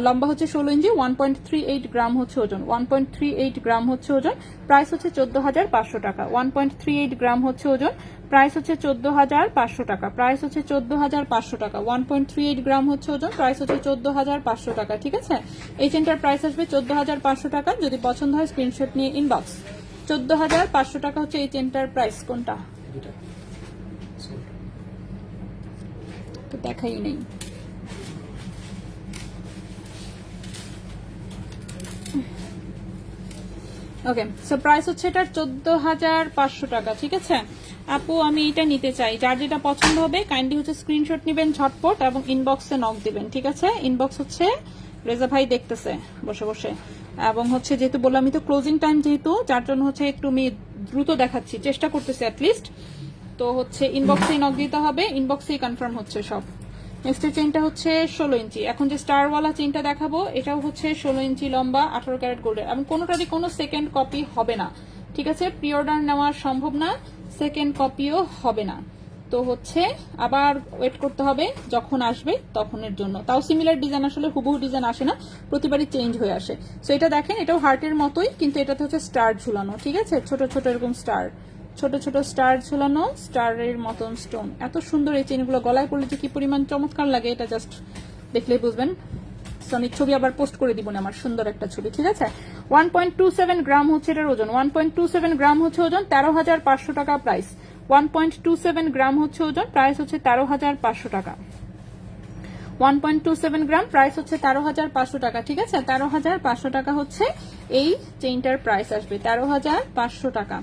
লম্বা হচ্ছে 16 ইঞ্চি, 1.38 গ্রাম হচ্ছে ওজন, 1.38 গ্রাম হচ্ছে ওজন, প্রাইস হচ্ছে 14,500 টাকা। 1.38 গ্রাম হচ্ছে ওজন, প্রাইস হচ্ছে 14,500 টাকা, প্রাইস হচ্ছে 14,500 টাকা। 1.38 গ্রাম হচ্ছে ওজন, প্রাইস হচ্ছে 14,500 টাকা, ঠিক আছে। এই চেনটার প্রাইস আসবে 14,500 টাকা। যদি পছন্দ হয় স্ক্রিনশট নিয়ে ইনবক্স। 14,500 টাকা হচ্ছে এই চেনটার প্রাইস। কোনটা তো দেখাই নেই। ওকে, সো প্রাইস হচ্ছে এটার 14,500 টাকা, ঠিক আছে। আপু আমি এটা নিতে চাই, যার যেটা পছন্দ হবে কাইন্ডলি হচ্ছে স্ক্রিনশট নেবেন ঝটপট এবং ইনবক্সে নক দিবেন, ঠিক আছে। ইনবক্স হচ্ছে রেজা ভাই দেখতেছে বসে বসে, এবং হচ্ছে যেহেতু বললাম আমি তো ক্লোজিং টাইম যেহেতু, যার জন্য হচ্ছে একটু আমি দ্রুত দেখাচ্ছি, চেষ্টা করতেছি অ্যাটলিস্ট। তো হচ্ছে ইনবক্সেই নক দিতে হবে, ইনবক্সেই কনফার্ম হচ্ছে সব। নেক্সটের চেনটা হচ্ছে 16 ইঞ্চি। এখন যে স্টারওয়ালা চেনটা দেখাবো এটাও হচ্ছে 16 ইঞ্চি লম্বা, 18 ক্যারেট গোল্ডের, এবং কোনোটারই কোনো সেকেন্ড কপি হবে না, ঠিক আছে। প্রি অর্ডার নেওয়া সম্ভব না, সেকেন্ড কপিও হবে না। তো হচ্ছে আবার ওয়েট করতে হবে যখন আসবে তখনের জন্য। তাও সিমিলার ডিজাইন, আসলে হুবহু ডিজাইন আসে না, প্রতিবারই চেঞ্জ হয়ে আসে। সো এটা দেখেন, এটাও হার্টের মতোই, কিন্তু এটাতে হচ্ছে স্টার ঝুলানো, ঠিক আছে, ছোট ছোট এরকম স্টার, ছোট ছোট স্টার ঝুলানো, স্টারের মতন স্টোন। এত সুন্দর এই চেনগুলো, গলায় পড়লে যে কি পরিমাণ চমৎকার লাগে এটা জাস্ট দেখলেই বুঝবেন। আমি ছবি আবার পোস্ট করে দিব না, আমার সুন্দর একটা ছবি, ঠিক আছে। 1.27 গ্রাম হচ্ছে এটার ওজন, 1.27 গ্রাম হচ্ছে ওজন, 13,500 টাকা প্রাইস। 1.27 গ্রাম হচ্ছে ওজন, প্রাইস হচ্ছে 13,500 টাকা। 1.27 গ্রাম, প্রাইস হচ্ছে 13,500 টাকা, ঠিক আছে। 13,500 টাকা হচ্ছে এই চেইনটার প্রাইস আসবে, 13,500 টাকা,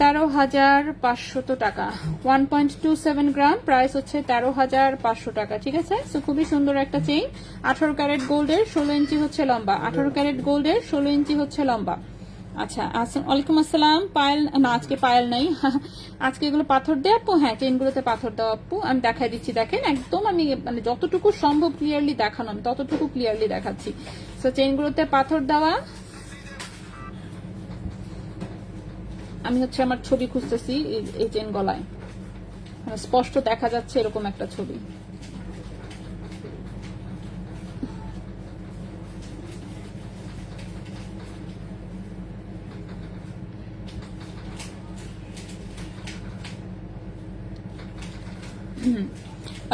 13,500 টাকা। 1.27 গ্রাম, প্রাইস হচ্ছে 13,500 টাকা, ঠিক আছে। সো খুবই সুন্দর একটা চেইন, 18 ক্যারেট গোল্ডের, 16 ইঞ্চি হচ্ছে লম্বা, 18 ক্যারেট গোল্ডের, 16 ইঞ্চি হচ্ছে লম্বা। আচ্ছা, ওয়ালাইকুম আসসালাম। পায়েল না, আজকে পায়েল নাই, আজকে এগুলো পাথর দেওয়া আপু। হ্যাঁ, চেইনগুলোতে পাথর দেওয়া আপু, আমি দেখাই দিচ্ছি। দেখেন একদম আমি মানে যতটুকু সম্ভব ক্লিয়ারলি দেখানো, আমি ততটুকু ক্লিয়ারলি দেখাচ্ছি। সো চেইনগুলোতে পাথর দেওয়া। আমি হচ্ছে আমার ছবি খুঁজতেছি, এই চেন গলায় স্পষ্ট দেখা যাচ্ছে এরকম একটা ছবি।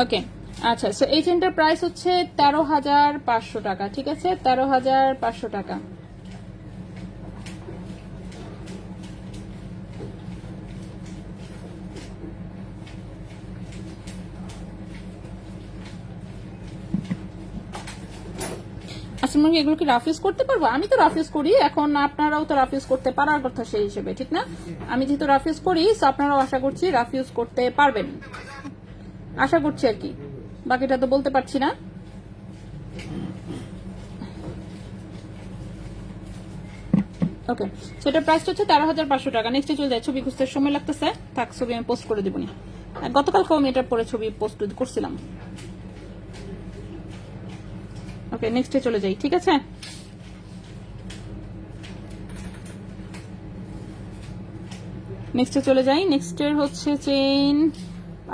ওকে, আচ্ছা। সো এই চেনটার প্রাইস হচ্ছে 13,500 টাকা, ঠিক আছে, 13,500 টাকা। আসলে এগুলো কি রাফ ইউজ করতে পারবো? আমি তো রাফ ইউজ করি, এখন আপনারাও তো রাফ ইউজ করতে পারার কথা সেই হিসেবে, ঠিক না? আমি যেহেতু রাফ ইউজ করি, আপনারাও আশা করছি রাফ ইউজ করতে পারবেন, আশা করছি আর কি। বাকিটা তো বলতে পারছি না। ওকে, সেটার প্রাইস হচ্ছে 13,500 টাকা। নেক্সটে চলে যায়, ছবি খুঁজতে সময় লাগতেছে, থাক ছবি আমি পোস্ট করে দিবনি। গতকালকেও আমি এটার পরে ছবি পোস্ট করছিলাম। ওকে, নেক্সটে চলে যাই, ঠিক আছে। নেক্সটে চলে যাই। নেক্সটের হচ্ছে চেইন।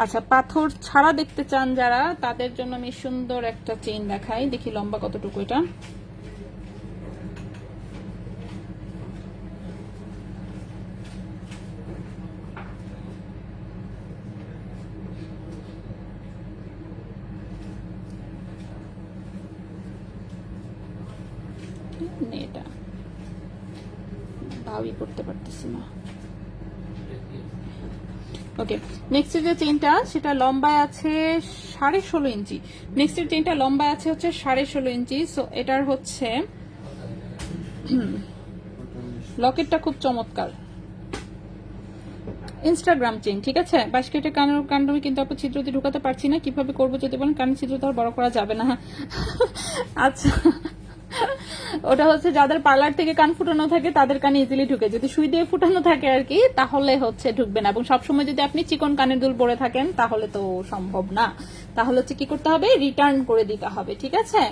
আচ্ছা, পাথর ছাড়া দেখতে চান যারা, তাদের জন্য আমি সুন্দর একটা চেইন দেখাই, দেখি লম্বা কতটুকু এটা। এটা ভাবই করতে পারতেছি না। ওকে, নেক্সটের যে চেইনটা সেটা লম্বায় আছে 16.5 ইঞ্চি। নেক্সটের চেইনটা লম্বায় আছে হচ্ছে 16.5 ইঞ্চি। সো এটার হচ্ছে লকেটটা খুব চমৎকার, ইনস্টাগ্রাম চেইন, ঠিক আছে। 22 কেটে কানের আমি কিন্তু আপনার ছিদ্র দিয়ে ঢুকাতে পারছি না, কিভাবে করবো যদি বলেন। কানের ছিদ্র তো আর বড় করা যাবে না। আচ্ছা, ওটা হচ্ছে যাদের পার্লার থেকে কান ফুটানো থাকে তাদের কানে ইজিলি ঢুকে, যদি সুই দিয়ে ফুটানো থাকে আর কি, তাহলে হচ্ছে ঢুকবে না। এবং সবসময় যদি আপনি চিকন কানের দুল পরে থাকেন তাহলে তো সম্ভব না, তাহলে হচ্ছে কি করতে হবে, রিটার্ন করে দিতে হবে, ঠিক আছে।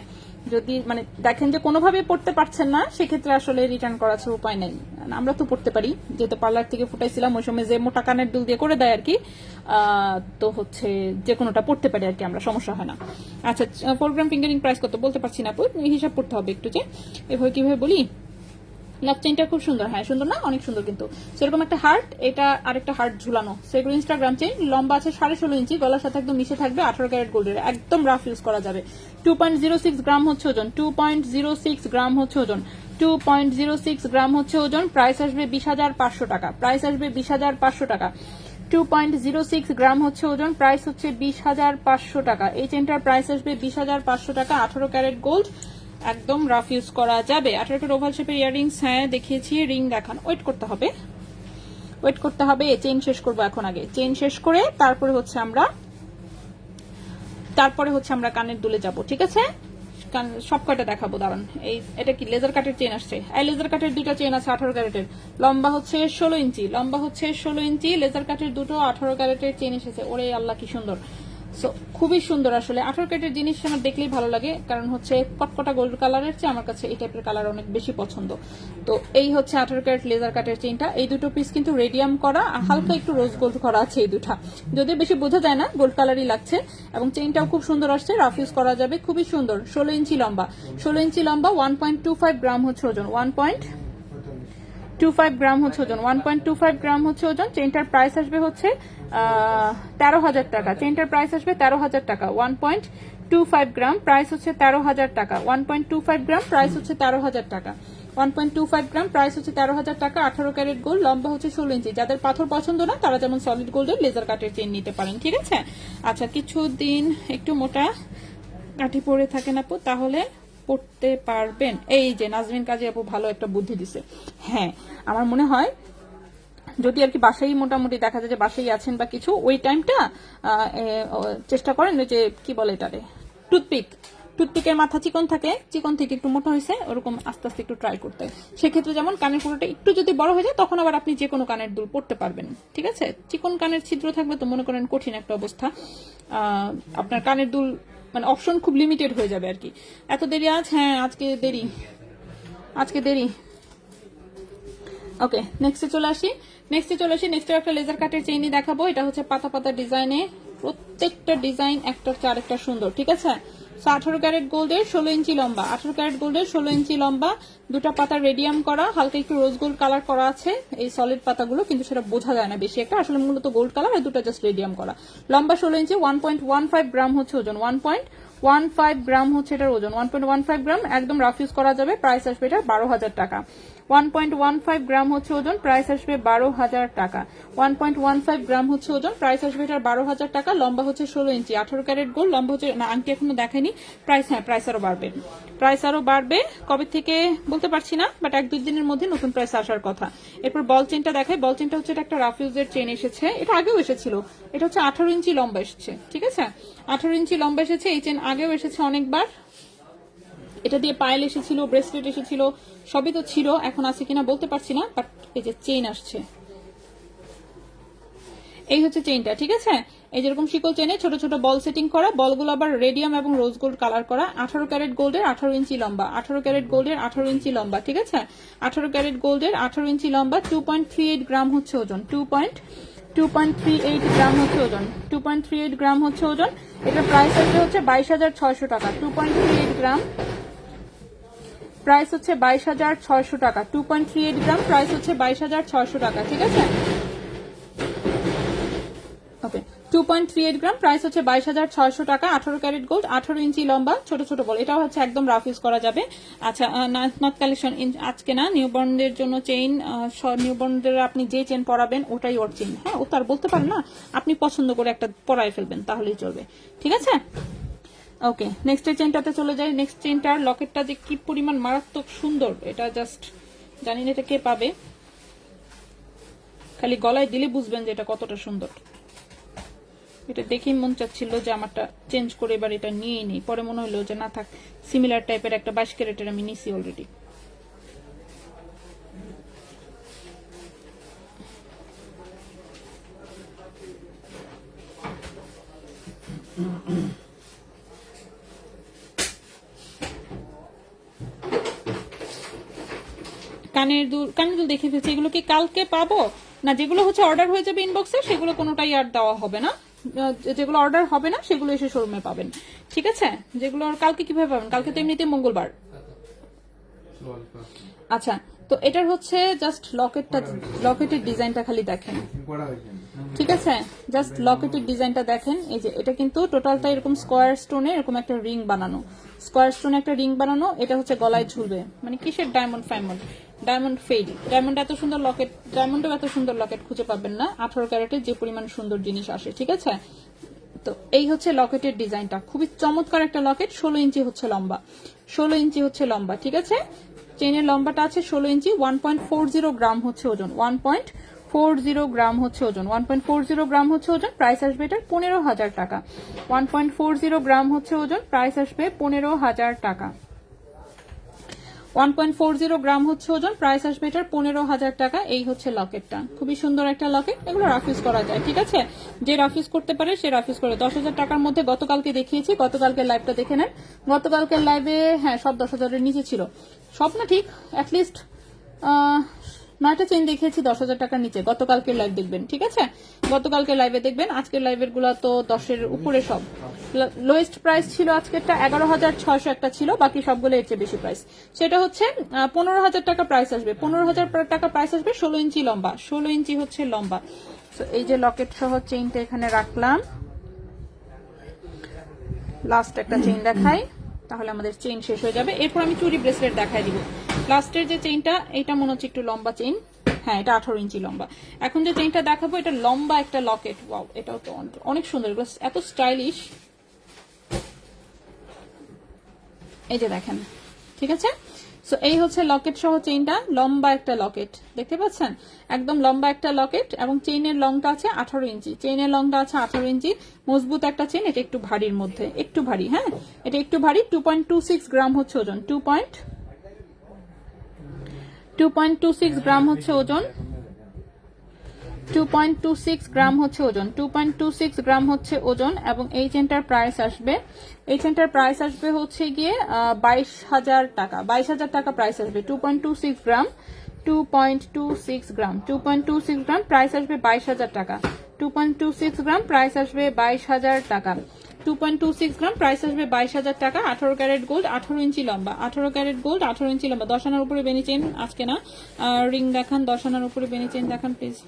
যদি মানে দেখেন যে কোনোভাবে পড়তে পারছেন না, সেক্ষেত্রে আসলে রিটার্ন করার উপায় নেই। আমরা তো পড়তে পারি, যেহেতু পার্লার থেকে ফুটাইছিলাম ওই সময় যে মোটা কানের দুল দিয়ে করে দেয় আর কি, তো হচ্ছে যে কোনোটা পড়তে পারি আর কি আমরা, সমস্যা হয় না। আচ্ছা, 4 গ্রাম ফিঙ্গারিং প্রাইস কত বলতে পারছি না আপু, হিসাব করতে হবে একটু, যে এভাবে কিভাবে বলি। লাভ চেইনটা খুব সুন্দর, হ্যাঁ সুন্দর না, অনেক সুন্দর কিন্তু। সেরকম একটা হার্ট, এটা আরেকটা হার্ট ঝুলানো, সেগুলো ইনস্টাগ্রাম চেইন, লম্বা আছে 16.5 ইঞ্চি, গলার সাথে একদম মিশে থাকবে, 18 ক্যারেট গোল্ডের, একদম রাফ ইউজ করা যাবে। 2.06 গ্রাম হচ্ছে ওজন, 2.06 গ্রাম হচ্ছে ওজন, 2.06 গ্রাম হচ্ছে ওজন। প্রাইস আসবে 20,500 টাকা, প্রাইস আসবে 20,500 টাকা। 2.06 গ্রাম হচ্ছে ওজন, প্রাইস হচ্ছে 20,500 টাকা। এই চেনটার প্রাইস আসবে 20,500 টাকা, 18 ক্যারেট গোল্ড, একদম রাফ ইউজ করা যাবে। 18 ক্যারেট ওভাল শেপের ইয়াররিংস, হ্যাঁ দেখিয়েছি, রিং দেখান, ওয়েট করতে হবে, ওয়েট করতে হবে। চেইন শেষ করবো এখন, আগে চেইন শেষ করে তারপরে হচ্ছে আমরা কানের দুলে যাব, ঠিক আছে। সব কয়টা দেখাবো, দাঁড়ান। এই এটা কি লেজার কাটের চেইন আসছে, এই লেজার কাটের দুইটা চেইন আছে 18 ক্যারেটের, লম্বা হচ্ছে 16 ইঞ্চি, লম্বা হচ্ছে 16 ইঞ্চি, লেজার কাটের দুটো 18 ক্যারেটের চেইন এসেছে। ওরে আল্লাহ কি সুন্দর, সো খুবই সুন্দর আসলে। 18 ক্যারেটের জিনিস আমার দেখলেই ভালো লাগে, কারণ হচ্ছে কটকটা গোল্ড কালারের চেয়ে আমার কাছে এই টাইপের কালার অনেক বেশি পছন্দ। তো এই হচ্ছে 18 ক্যারেট লেজার কাটের চেইনটা। এই দুটো পিস কিন্তু রেডিয়াম করা, হালকা একটু রোজ গোল্ড করা আছে এই দুটা, যদিও বেশি বোঝা যায় না, গোল্ড কালারই লাগছে। এবং চেইনটাও খুব সুন্দর আসছে, রাফ ইউজ করা যাবে, খুবই সুন্দর। 16 ইঞ্চি লম্বা, 16 ইঞ্চি লম্বা, 1.25 গ্রাম হচ্ছে ওজন, 1.25 গ্রাম হচ্ছে ওজন, 1.25 গ্রাম হচ্ছে ওজন। চেইনটার প্রাইস আসবে হচ্ছে 13,000 টাকা। চেইনটার প্রাইস আসবে 13,000 টাকা। 1.25 গ্রাম প্রাইস হচ্ছে 13,000 টাকা। 1.25 গ্রাম প্রাইস হচ্ছে 13,000 টাকা। 1.25 গ্রাম প্রাইস হচ্ছে 13,000 টাকা। 18 ক্যারেট গোল্ড, লম্বা হচ্ছে 16 ইঞ্চি। যাদের পাথর পছন্দ না তারা যেমন সলিড গোল্ডের লেজার কাটের চেইন নিতে পারেন, ঠিক আছে। আচ্ছা, কিছুদিন একটু মোটা কাঠি পরে থাকেন আপু, তাহলে পড়তে পারবেন। এই যে নাজমিন কাজী আপু ভালো একটা বুদ্ধি দিছে। হ্যাঁ, আমার মনে হয় যদি আর কি বাসায় মোটামুটি দেখা যায় যে বাসায় আছেন বা কিছু, ওই টাইমটা চেষ্টা করেন ওই যে কি বলে এটারে, টুথপিকের মাথা চিকন থাকে, চিকন থেকে একটু মোটা হয়েছে ওরকম আস্তে আস্তে একটু ট্রাই করতে। সেক্ষেত্রে যেমন কানের পুরোটা একটু যদি বড় হয়ে যায় তখন আবার আপনি যে কোনো কানের দুল পড়তে পারবেন, ঠিক আছে। চিকন কানের ছিদ্র থাকবে তো মনে করেন কঠিন একটা অবস্থা, আপনার কানের দুল মানে অপশন খুব লিমিটেড হয়ে যাবে আর কি। এত দেরি আজ? হ্যাঁ, আজকে দেরি। ওকে, নেক্সটে চলে আসি। নেক্সটের একটা লেজার কাটের চেইনই দেখাবো। এটা হচ্ছে পাতা পাতা ডিজাইনে, প্রত্যেকটা ডিজাইন একটার চার একটা সুন্দর, ঠিক আছে। 18 ক্যারেট গোল্ডের 16 ইঞ্চি লম্বা, 18 ক্যারেট গোল্ডের 16 ইঞ্চি লম্বা, দুটা পাতা রেডিয়াম করা, হালকা একটু রোজ গোল্ড কালার করা আছে এই সলিড পাতাগুলো, কিন্তু সেটা বোঝা যায় না বেশি একটা, আসলে মূলত গোল্ড কালার আর দুটো জাস্ট রেডিয়াম করা। লম্বা 16 ইঞ্চি, 1.15 গ্রাম হচ্ছে ওজন, 1.15 গ্রাম হচ্ছে এটার ওজন, 1.15 গ্রাম, একদম রাফ ইউজ করা যাবে। প্রাইস আসবে এটা 12,000 টাকা। 1.15 গ্রাম হচ্ছে ওজন, প্রাইস আসবে 12,000 টাকা। 1.15 গ্রাম হচ্ছে ওজন, প্রাইস আসবে এটার 12,000 টাকা। লম্বা হচ্ছে 16 ইঞ্চি, 18 ক্যারেট গোল্ড, লম্বা হচ্ছে না, আংটি এখনো দেখায়নি। প্রাইস, হ্যাঁ প্রাইস আরো বাড়বে। কবে থেকে বলতে পারছি না, বাট 1-2 দিনের মধ্যে নতুন প্রাইস আসার কথা। এরপর বল চেনটা দেখাই। বল চেনটা হচ্ছে একটা রাফ ইউজের চেন এসেছে, এটা আগেও এসেছিল। এটা হচ্ছে 18 ইঞ্চি লম্বা এসেছে, ঠিক আছে। 18 ইঞ্চি লম্বা এসেছে। এই চেন আগেও এসেছে অনেকবার। এটা দিয়ে পায়েল এসেছিল, ব্রেসলেট এসেছিল, সবই তো ছিল। এখন আছে কিনা বলতে পারছি না, বাট এই যে চেইন আসছে, এই হচ্ছে চেইনটা, ঠিক আছে। এই যেরকম শিকল চেনে ছোট ছোট বল সেটিং করা, বলগুলো আবার রেডিয়াম এবং রোজ গোল্ড কালার করা। 18 ক্যারেট গোল্ডের 18 ইঞ্চি লম্বা, 18 ক্যারেট গোল্ডের 18 ইঞ্চি লম্বা, ঠিক আছে। 18 ক্যারেট গোল্ডের 18 ইঞ্চি লম্বা, 2.38 গ্রাম হচ্ছে ওজন, 2.38 গ্রাম হচ্ছে ওজন, 2.38 গ্রাম হচ্ছে ওজন। এটার প্রাইস আসবে হচ্ছে 22,600 টাকা। 2.38 গ্রাম প্রাইস হচ্ছে 22,600 টাকা। 2.38 গ্রাম প্রাইস হচ্ছে 22,600 টাকা, ঠিক আছে। ওকে, 2.38 গ্রাম প্রাইস হচ্ছে 22,600 টাকা। 18 ক্যারেট গোল্ড, 18 ইঞ্চি লম্বা, ছোট ছোট বল, এটা হচ্ছে একদম রাফ ইউজ করা যাবে। আচ্ছা, নট কালেকশন আজকে না, নিউবর্নদের জন্য চেইন, নিউবর্নদের আপনি যে চেন পরাবেন ওটাই ওর চেইন। হ্যাঁ, ও তার বলতে পারেন না, আপনি পছন্দ করে একটা পরায় ফেলবেন তাহলেই চলবে, ঠিক আছে। ওকে, নেক্সটের চেনটাতে চলে যাই। নেক্সট চেনটার লকেটটা যে কি পরিমাণ মারাত্মক সুন্দর, এটা জাস্ট জানি না এটা কে পাবে, খালি গলায় দিলে বুঝবেন যে এটা কতটা সুন্দর। এটা দেখেই মন চাচ্ছিল যে আমারটা চেঞ্জ করে এবার এটা নিয়েই নেই, পরে মনে হলো যে না থাক, সিমিলার টাইপের একটা 22 ক্যারেটের আমি নিছি অলরেডি। কানের দুল দেখে ফেলছি, এগুলো কি কালকে পাবো না? যেগুলো হচ্ছে অর্ডার হয়ে যাবে ইনবক্সে সেগুলো কোনোটাই আর দেওয়া হবে না, যেগুলো অর্ডার হবে না সেগুলো এসে শোরুমে পাবেন, ঠিক আছে। যেগুলো কালকে কিভাবে পাবেন, কালকে তো এমনিতে মঙ্গলবার। আচ্ছা, তো এটার হচ্ছে জাস্ট লকেটের ডিজাইনটা খালি দেখেন, ঠিক আছে। জাস্ট লকেটের ডিজাইনটা দেখেন। এই যে এটা কিন্তু টোটালটা এরকম স্কোয়ার স্টোনে এরকম একটা রিং বানানো, স্কোয়ার স্টোনে একটা রিং বানানো। এটা হচ্ছে গলায় ঝুলবে, মানে কিসের ডায়মন্ড ফেইল, ডায়মন্ড এত সুন্দর লকেট, ডায়মন্ডও এত সুন্দর লকেট খুঁজে পাবেন না 18 ক্যারেটের যে পরিমাণ সুন্দর জিনিস আসে, ঠিক আছে। তো এই হচ্ছে লকেটের ডিজাইনটা, খুবই চমৎকার একটা লকেট। 16 ইঞ্চি হচ্ছে লম্বা, 16 ইঞ্চি হচ্ছে লম্বা, ঠিক আছে। চেনের লম্বাটা আছে 16 ইঞ্চি, 1.40 গ্রাম হচ্ছে ওজন, 1.40 গ্রাম হচ্ছে ওজন, 1.40 গ্রাম হচ্ছে ওজন। প্রাইস আসবে এটার 15,000 টাকা। 1.40 গ্রাম হচ্ছে ওজন, প্রাইস আসবে 15,000 টাকা। 1.40 গ্রাম হচ্ছে ওজন, প্রাইস আসবে এটার 15,000 টাকা। এই হচ্ছে লকেটটা, খুবই সুন্দর একটা লকেট। এগুলো রাফ ইউজ করা যায়, ঠিক আছে। যে রাফ ইউজ করতে পারে সে রাফ ইউজ করে। 10,000 টাকার মধ্যে গতকালকে দেখিয়েছি, গতকালকে লাইভটা দেখে নেন। গতকালকের লাইভে হ্যাঁ সব 10,000-এর নিচে ছিল, সব না ঠিক, অ্যাটলিস্ট 9টা চেইন দেখিয়েছি 10,000 টাকার নিচে, গতকালকের লাইভ দেখবেন, ঠিক আছে? গতকালকের লাইভে দেখবেন, আজকের লাইভের গুলো তো 10-এর উপরে সব। লোয়েস্ট প্রাইস ছিল আজকেরটা 11,600 একটা ছিল, বাকি সবগুলো এর চেয়ে বেশি প্রাইস। সেটা হচ্ছে 15,000 টাকা প্রাইস আসবে, 15,000 টাকা প্রাইস আসবে, 16 ইঞ্চি লম্বা, 16 ইঞ্চি হচ্ছে লম্বা। তো এই যে লকেট সহ চেইনটা এখানে রাখলাম, লাস্ট একটা চেইন দেখাই, তাহলে আমাদের চেইন শেষ হয়ে যাবে। এরপর আমি চুড়ি ব্রেসলেট দেখাই দিব। লাস্টের যে চেইনটা, এটা মনে হচ্ছে একটু লম্বা চেইন, হ্যাঁ এটা 18 ইঞ্চি লম্বা। এখন যে চেইনটা দেখাবো এটা লম্বা একটা লকেট, ওয়াও এটাও তো অনেক সুন্দর, এগুলো এত স্টাইলিশ। এই যে দেখেন, ঠিক আছে? সো এই হচ্ছে লকেট সহ চেইনটা, লম্বা একটা লকেট, দেখতে পাচ্ছেন? একদম লম্বা একটা লকেট, এবং চেইনের লংটা আছে 18 ইঞ্চি, চেইনের লংটা আছে 18 ইঞ্চি, মজবুত একটা চেইন। এটা একটু ভারীর মধ্যে, একটু ভারী, হ্যাঁ এটা একটু ভারী। 2.26 গ্রাম হচ্ছে ওজন, 2.26 গ্রাম হচ্ছে ওজন, 2.26 গ্রাম হচ্ছে ওজন, 2.26 গ্রাম হচ্ছে ওজন। এবং এই চেনটার প্রাইস আসবে, এই চেনটার প্রাইস আসবে হচ্ছে গিয়ে 22,000 টাকা, 22,000 টাকা প্রাইস আসবে। 2.26 গ্রাম, 2.26 গ্রাম, 2.26 গ্রাম প্রাইস আসবে 22,000 টাকা, 2.26 গ্রাম প্রাইস আসবে 22,000 টাকা, 2.26 গ্রাম প্রাইস আসবে 22,000 টাকা। 18 ক্যারেট গোল্ড, 18 ইঞ্চি লম্বা, 18 ক্যারেট গোল্ড, 18 ইঞ্চি লম্বা। 10 আনার উপরে বেনি চেন আজকে না, রিং দেখান, 10 আনার উপরে বেনি চেন দেখান প্লিজ।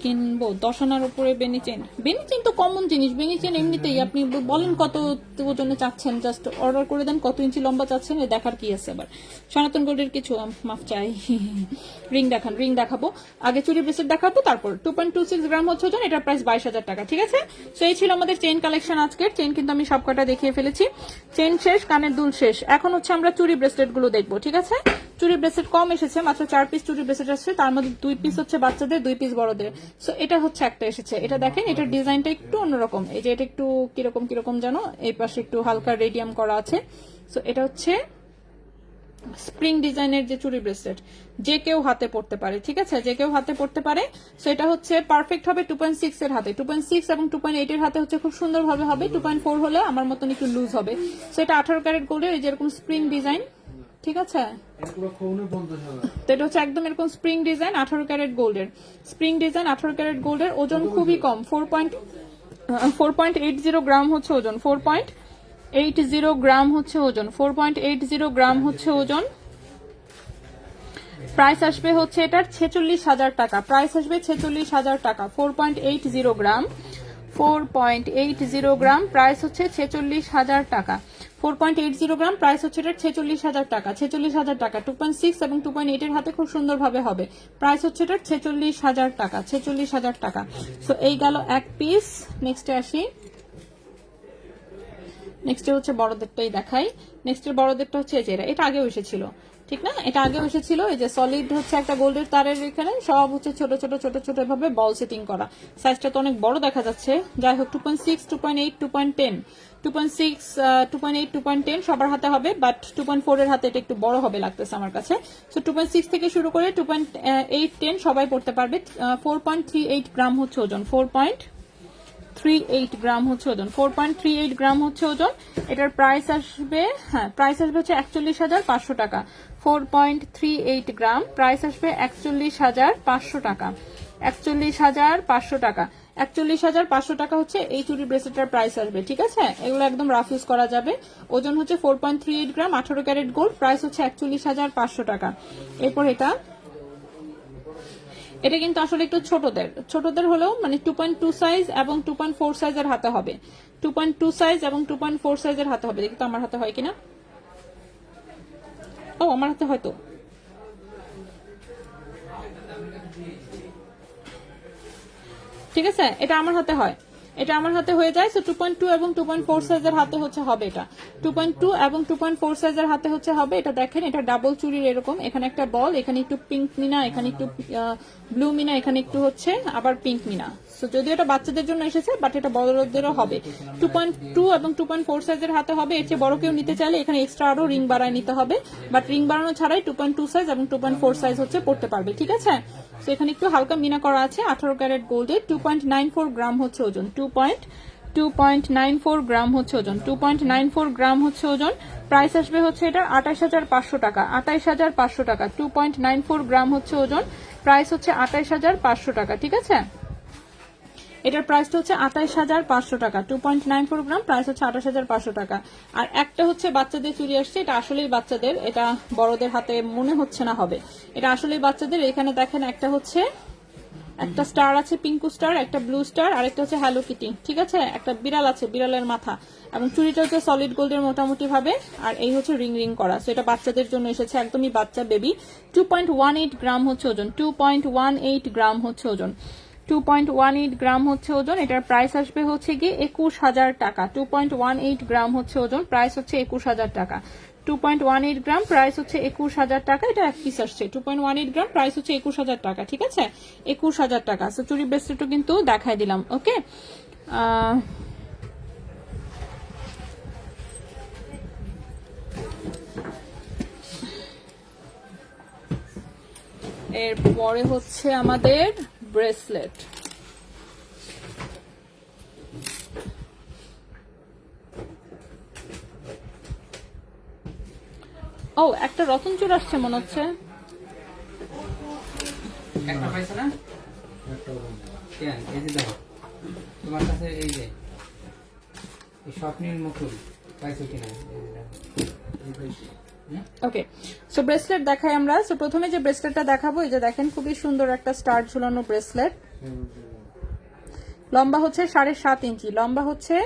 কিনবো 10 আনার উপরে বেনি চেন, বেনি চেন তো কমন জিনিস, বেনি চেন এমনিতেই আপনি বলেন কত ওজনে চাচ্ছেন, জাস্ট অর্ডার করে দেন, কত ইঞ্চি লম্বা চাচ্ছেন, দেখার কি আছে আবার। সনাতন গোল্ডের কিছু মাফ চাই। রিং দেখান, রিং দেখাবো, আগে চুরি ব্রেসলেট দেখাবো, তারপর 2.26 গ্রাম হচ্ছে ওজন, এটার প্রাইস 22,000 টাকা, ঠিক আছে? সো এই ছিল আমাদের চেইন কালেকশন আজকের। চেইন কিন্তু আমি সবকটা দেখিয়ে ফেলেছি, চেইন শেষ, কানের দুল শেষ। এখন হচ্ছে আমরা চুরি ব্রেসলেট গুলো দেখবো, ঠিক আছে? চুরি ব্রেসলেট কম এসেছে, মাত্র 4 পিস চুরি ব্রেসলেট আসছে, তার মধ্যে 2 পিস হচ্ছে বাচ্চাদের, 2 পিস বড়দের। সো এটা হচ্ছে একটা এসেছে, এটা দেখেন, এটার ডিজাইনটা একটু অন্যরকম, এই যে এটা একটু কিরকম কিরকম জানো, এই পাশে একটু হালকা রেডিয়াম করা আছে। সো এটা হচ্ছে স্প্রিং ডিজাইনের যে চুরি ব্রেসলেট, যে কেউ হাতে পড়তে পারে, ঠিক আছে? যে কেউ হাতে পড়তে পারে। সো এটা হচ্ছে পারফেক্ট হবে 2.6 এর হাতে, 2.6 এবং 2.8 এর হাতে হচ্ছে খুব সুন্দরভাবে হবে, 2.4 হলে আমার মতন একটু লুজ হবে। সো এটা 18 ক্যারেট গোল্ডের, এই যেরকম স্প্রিং ডিজাইন, ঠিক আছে? তো এটা হচ্ছে একদম এরকম স্প্রিং ডিজাইন, 18 ক্যারেট গোল্ডের, স্প্রিং ডিজাইন 18 ক্যারেট গোল্ডের। ওজন খুবই কম, 4.80 গ্রাম হচ্ছে ওজন, 4.80 গ্রাম হচ্ছে ওজন, 4.80 গ্রাম হচ্ছে ওজন। প্রাইস আসবে হচ্ছে এটার 46,000 টাকা, প্রাইস আসবে 46,000 টাকা। 4.80 গ্রাম, 4.80 গ্রাম প্রাইস হচ্ছে 46,000 টাকা। 4.80 গ্রাম প্রাইস হচ্ছে এটার 46,000 টাকা, 46,000 টাকা। 2.6 এবং 2.8 এর হাতে খুব সুন্দরভাবে হবে, প্রাইস হচ্ছে এটার 46,000 টাকা, 46,000 টাকা। সো এই গেল এক পিস। নেক্সটে আসি, নেক্সটে হচ্ছে বড়দেরটাই দেখাই। নেক্সটের বড়দেরটা হচ্ছে এই যে এটা আগেও এসেছিল, ঠিক না? এটা আগেও এসেছিল। এই যে সলিড হচ্ছে একটা গোল্ডের তারের, এখানে সব হচ্ছে ছোট ছোট ছোট ছোট ভাবে বল সেটিং করা। সাইজটা তো অনেক বড় দেখা যাচ্ছে, যাই হোক 2.6, 2.8, 2.10, 2.6, 2.8, 2.10 সবার হাতে হবে, বাট 2.4 এর হাতে এটা একটু বড় হবে লাগতেছে আমার কাছে। সো 2.6 থেকে শুরু করে 2.8, 10 সবাই পড়তে পারবে। 4.38 গ্রাম হচ্ছে ওজন, 4.38 গ্রাম হচ্ছে ওজন, 4.38 গ্রাম হচ্ছে ওজন। এটার প্রাইস আসবে, হ্যাঁ প্রাইস আসবে হচ্ছে 41,500 টাকা। 4.38 গ্রাম প্রাইস আসবে 41,500 টাকা, 41,500 টাকা, 41,500 টাকা হচ্ছে এই চুরি ব্রেসলেটের প্রাইস আসবে, ঠিক আছে? এগুলো একদম রাফ ইউজ করা যাবে। ওজন হচ্ছে 4.38 গ্রাম, 18 ক্যারেট গোল্ড, প্রাইস হচ্ছে 41,500 টাকা। এরপর এটা কিন্তু আসলে একটু ছোটদের হলেও মানে 2.2 সাইজ এবং 2.4 সাইজের হাতে হবে, 2.2 সাইজ এবং 2.4 সাইজের হাতে হবে। দেখি তো আমার হাতে হয় কিনা। ও আমার হাতে হয়তো, ঠিক আছে, এটা আমার হাতে হয়, এটা আমার হাতে হয়ে যায়। সো 2.2 এবং 2.4 সাইজের হাতে হচ্ছে হবে, এটা 2.2 এবং 2.4 সাইজের হাতে হচ্ছে হবে। এটা দেখেন, এটা ডাবল চুরির এরকম, এখানে একটা বল, এখানে একটু পিঙ্ক মিনা, এখানে একটু ব্লু মিনা, এখানে একটু হচ্ছে আবার পিঙ্ক মিনা। সো যদিও এটা বাচ্চাদের জন্য এসেছে, বাট এটা বড়দেরও হবে। 2.2 এবং 2.4 সাইজের হাতে হবে। এর চেয়ে বড় কেউ নিতে চাইলে এখানে এক্সট্রা আরো রিং বাড়ায় নিতে হবে, বাট রিং বাড়ানো ছাড়াই 2.2 সাইজ এবং 2.4 সাইজ হচ্ছে পড়তে পারবে, ঠিক আছে? তো এখানে একটু হালকা মিনা করা আছে, 18 ক্যারেট গোল্ডের, 2.94 গ্রাম হচ্ছে ওজন, 2.94 গ্রাম হচ্ছে ওজন, 2.94 গ্রাম হচ্ছে ওজন। প্রাইস আসবে হচ্ছে এটা 28,500 টাকা, 28,500 টাকা। 2.94 গ্রাম হচ্ছে ওজন, প্রাইস হচ্ছে 28,500 টাকা। ঠিক আছে, এটার প্রাইসটা হচ্ছে 28,500 টাকা। 2.94 গ্রাম, প্রাইস হচ্ছে 28,500 টাকা। আর একটা হচ্ছে বাচ্চাদের চুড়ি আসছে, এটা আসলেই বাচ্চাদের, এটা বড়দের হাতে মনে হচ্ছে না হবে, এটা আসলেই বাচ্চাদের। এখানে দেখেন একটা হচ্ছে একটা স্টার আছে, পিঙ্কু স্টার, একটা ব্লু স্টার, আর একটা হচ্ছে হ্যালো কিটি। ঠিক আছে, একটা বিড়াল আছে, বিড়ালের মাথা, এবং চুড়িটা হচ্ছে সলিড গোল্ডের মোটামুটি ভাবে। আর এই হচ্ছে রিং রিং করা, তো এটা বাচ্চাদের জন্য এসেছে, একদমই বাচ্চা বেবি। 2.18 গ্রাম হচ্ছে ওজন, 2.18 গ্রাম হচ্ছে ওজন, 2.18 গ্রাম হচ্ছে ওজন। এটার প্রাইস আসবে হচ্ছে গিয়ে 21,000 টাকা। 2.18 গ্রাম হচ্ছে ওজন, প্রাইস হচ্ছে 21,000 টাকা। 2.18 গ্রাম, প্রাইস হচ্ছে 21,000 টাকা। এটা এক পিস আসছে। 2.18 গ্রাম, প্রাইস হচ্ছে 21,000 টাকা। ঠিক আছে, 21,000 টাকা। তো চুরি ব্রেসলেটও কিন্তু দেখাই দিলাম। ওকে, এরপরে হচ্ছে আমাদের ব্রেসলেট। ও, একটা রতন চুর আসছে মনে হচ্ছে। একটা পাইছো না? কেন এই যে দেখো তোমার কাছে এই যে এই স্বপ্নের মুকুল পাইছো কিনা? ওকে, সো ব্রেসলেট দেখাই আমরা। সো প্রথমে যে ব্রেসলেটটা দেখাবো, এই যে দেখেন খুবই সুন্দর একটা স্টার ঝুলানো ব্রেসলেট। লম্বা হচ্ছে 7.5 ইঞ্চি, লম্বা হচ্ছে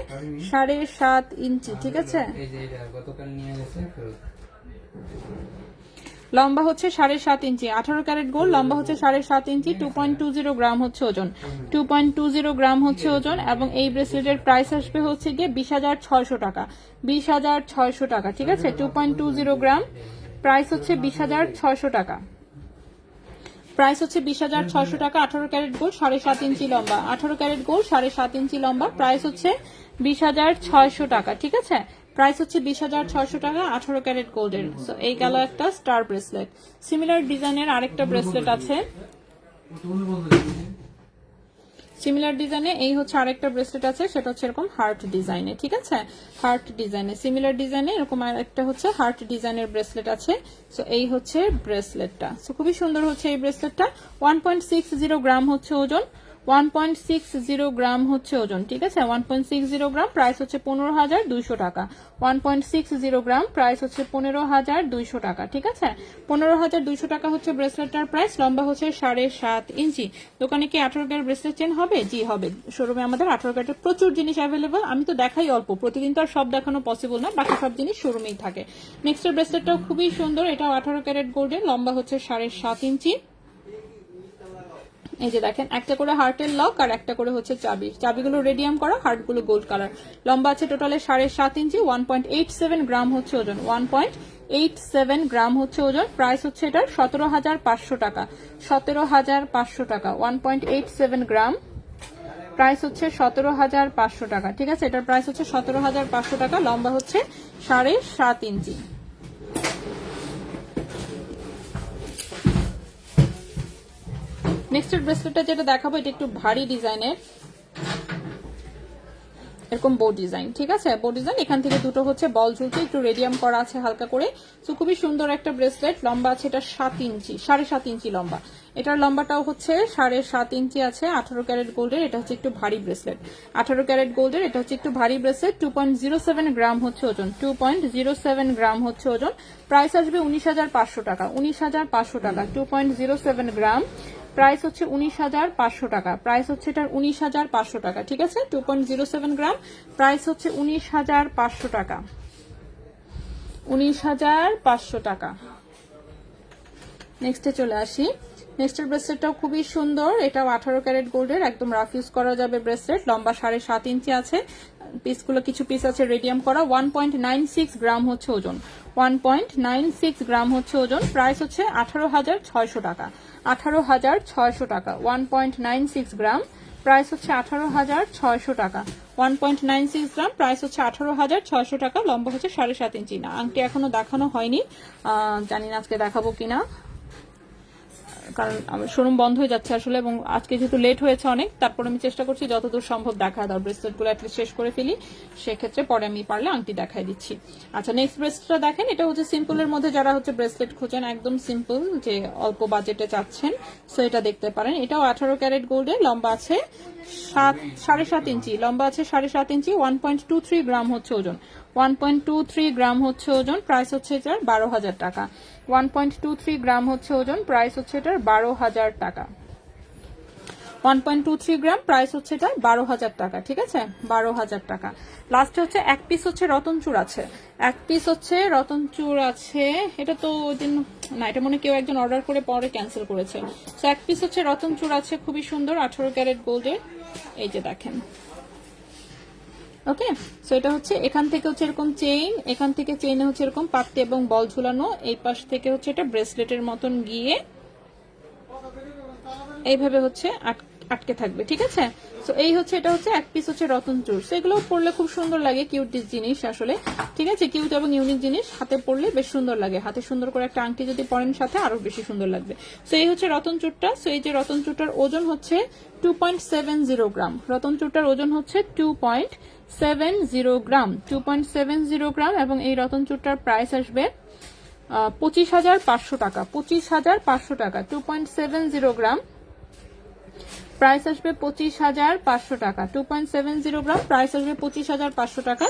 7.5 ইঞ্চি। ঠিক আছে, এই যে এটা গতকাল নিয়ে গেছে ফেরত। লম্বা হচ্ছে 7.5 ইঞ্চি, 18 ক্যারেট গোল্ড, লম্বা হচ্ছে 7.5 ইঞ্চি। 2.20 গ্রাম হচ্ছে ওজন, 2.20 গ্রাম হচ্ছে ওজন। এবং এই ব্রেসলেটের প্রাইস আসবে হচ্ছে গিয়ে 20,600 টাকা, 20,600 টাকা। ঠিক আছে, 2.20 গ্রাম, প্রাইস হচ্ছে 20,600 টাকা, প্রাইস হচ্ছে 20,600 টাকা। 18 ক্যারেট গোল্ড, 7.5 ইঞ্চি লম্বা, 18 ক্যারেট গোল্ড, 7.5 ইঞ্চি লম্বা, প্রাইস হচ্ছে 20,600 টাকা। ঠিক আছে, প্রাইস হচ্ছে 20,600 টাকা 18 ক্যারেট গোল্ডের। সো এই গেল একটা স্টার ব্রেসলেট। সিমিলার ডিজাইনের আরেকটা ব্রেসলেট আছে, সিমিলার ডিজাইনে এই হচ্ছে আরেকটা ব্রেসলেট আছে, সেটা হচ্ছে এরকম হার্ট ডিজাইনে। ঠিক আছে, হার্ট ডিজাইনে, সিমিলার ডিজাইনে এরকম আরেকটা হচ্ছে হার্ট ডিজাইনের ব্রেসলেট আছে। সো এই হচ্ছে ব্রেসলেটটা। সো খুবই সুন্দর হচ্ছে এই ব্রেসলেটটা। 1.60 গ্রাম হচ্ছে ওজন, 1.60 গ্রাম হচ্ছে ওজন। ঠিক আছে, 1.60 গ্রাম, প্রাইস হচ্ছে 15,200 টাকা। 1.60 গ্রাম, প্রাইস হচ্ছে 15,200 টাকা। ঠিক আছে, 15,200 টাকা হচ্ছে ব্রেসলেটটার প্রাইস। লম্বা হচ্ছে 7.5 ইঞ্চি। দোকানে কি 18 ক্যারেট ব্রেসলেট চেন হবে? জি হবে। শোরুমে আমাদের 18 ক্যারেটের প্রচুর জিনিস অ্যাভেলেবল। আমি তো দেখাই অল্প, প্রতিদিন তো আর সব দেখানো পসিবল না, বাকি সব জিনিস শোরুমেই থাকে। নেক্সটের ব্রেসলেটটাও খুবই সুন্দর, এটাও 18 ক্যারেট গোল্ডের, লম্বা হচ্ছে 7.5 ইঞ্চি। এই যে দেখেন একটা করে হার্টের লক আর একটা করে হচ্ছে চাবি, চাবিগুলো রেডিয়াম করা, হার্টগুলো গোল্ড কালার। লম্বা আছে টোটালে 7.5 ইঞ্চি। 1.87 গ্রাম হচ্ছে ওজন, 1.87 গ্রাম হচ্ছে ওজন। প্রাইস হচ্ছে এটার 17,500 টাকা, 17,500 টাকা। 1.87 গ্রাম, প্রাইস হচ্ছে 17,500 টাকা। ঠিক আছে, এটার প্রাইস হচ্ছে 17,500 টাকা। লম্বা হচ্ছে 7.5 ইঞ্চি। নেক্সটের ব্রেসলেটটা যেটা দেখাবো, এটা একটু ভারী ডিজাইনের, এরকম বো ডিজাইন। ঠিক আছে, বো ডিজাইন, এখান থেকে দুটো হচ্ছে বল ঝুলছে, একটু রেডিয়াম করা আছে হালকা করে। তো খুবই সুন্দর একটা ব্রেসলেট। লম্বা আছে এটা 7 ইঞ্চি, 7.5 ইঞ্চি লম্বা। এটার লম্বাটাও হচ্ছে 7.5 ইঞ্চি আছে। 18 ক্যারেট গোল্ডের, এটা হচ্ছে একটু ভারী ব্রেসলেট। 18 ক্যারেট গোল্ডের, এটা হচ্ছে একটু ভারী ব্রেসলেট। 2.07 গ্রাম হচ্ছে ওজন, 2.07 গ্রাম হচ্ছে ওজন। প্রাইস আসবে 19,500 টাকা, 19,500 টাকা। 2.07 গ্রাম, প্রাইস হচ্ছে 19,500 টাকা, প্রাইস হচ্ছে এটার 19,500 টাকা। ঠিক আছে, 2.07 গ্রাম, প্রাইস হচ্ছে 19,500 টাকা, 19,500 টাকা। নেক্সটে চলে আসি। নেক্সটের ব্রেসলেটটাও খুবই সুন্দর, এটাও 18 ক্যারেট গোল্ডের, একদম রাফ ইউজ করা যাবে ব্রেসলেট। লম্বা 7.5 ইঞ্চি আছে, পিসগুলো কিছু পিস আছে রেডিয়াম করা। 1.96 গ্রাম হচ্ছে ওজন, 1.96 গ্রাম হচ্ছে ওজন। প্রাইস হচ্ছে 18,600 টাকা, 18,600 টাকা। 1.96 গ্রাম, প্রাইস হচ্ছে 18,600 টাকা। 1.96 গ্রাম, প্রাইস হচ্ছে 18,600 টাকা। লম্বা হচ্ছে 7.5 ইঞ্চি। না, আংটি এখনো দেখানো হয়নি, জানি না আজকে দেখাবো কিনা। কারণ আমার শোরুম বন্ধ হয়ে যাচ্ছে আসলে, এবং আজকে যেহেতু লেট হয়েছে অনেক, তারপর আমি চেষ্টা করছি যতদূর সম্ভব দেখা দাও ব্রেসলেটগুলো অ্যাটলিস্ট শেষ করে ফেলি, সেক্ষেত্রে পরে আমি পারলে আংটি দেখাই দিচ্ছি। আচ্ছা, নেক্সট ব্রেসলেটটা দেখেন, এটা হচ্ছে সিম্পলের মধ্যে যারা হচ্ছে ব্রেসলেট খোঁজেন, একদম সিম্পল, যে অল্প বাজেটে চাচ্ছেন, সো এটা দেখতে পারেন। এটাও 18 ক্যারেট গোল্ডে, লম্বা আছে 7.5 ইঞ্চি, লম্বা আছে 7.5 ইঞ্চি, 1.23 গ্রাম হচ্ছে ওজন, 1.23 গ্রাম হচ্ছে ওজন, প্রাইস হচ্ছে এটার 12,000 টাকা। 1.23 গ্রাম হচ্ছে ওজন, প্রাইস হচ্ছে এটার 12,000 টাকা। 1.23 গ্রাম, প্রাইস হচ্ছে এটা 12,000 টাকা। ঠিক আছে, 12,000 টাকা। লাস্টে হচ্ছে এক পিস হচ্ছে রতনচুর আছে, এক পিস হচ্ছে রতনচুর আছে। এটা তো ওই দিন না, এটা মনে কেউ একজন অর্ডার করে পরে ক্যান্সেল করেছে। তো এক পিস হচ্ছে রতনচুর আছে, খুবই সুন্দর, 18 ক্যারেট গোল্ডের, এই যে দেখেন। ওকে, সো এটা হচ্ছে এখান থেকে হচ্ছে এরকম চেইন, এখান থেকে চেইনে হচ্ছে এরকম পাত্তি এবং বল ঝুলানো, এই পাশ থেকে হচ্ছে এটা ব্রেসলেটের মতন গিয়ে এইভাবে হচ্ছে আটকে থাকবে। ঠিক আছে, সো এই হচ্ছে, এটা হচ্ছে এক পিস হচ্ছে রতনচুর। সো এগুলো পরলে খুব সুন্দর লাগে, কিউট জিনিস আসলে। ঠিক আছে, কিউট এবং ইউনিক জিনিস, হাতে পরলে বেশ সুন্দর লাগে, হাতে সুন্দর করে একটা আংটি যদি পরেন সাথে আরো বেশি সুন্দর লাগবে। সো এই হচ্ছে রতনচুরটা। সো এই যে রতনচুরটার ওজন হচ্ছে 2.70 গ্রাম, রতনচুরটার ওজন হচ্ছে 2.70 গ্রাম, 2.70 গ্রাম, এবং এই রতনচুরটার প্রাইস আসবে 25,500 টাকা, 25,500 টাকা। 2.70 গ্রাম, প্রাইস আসবে 25,500 টাকা। 2.70 গ্রাম, প্রাইস আসবে 25,500 টাকা।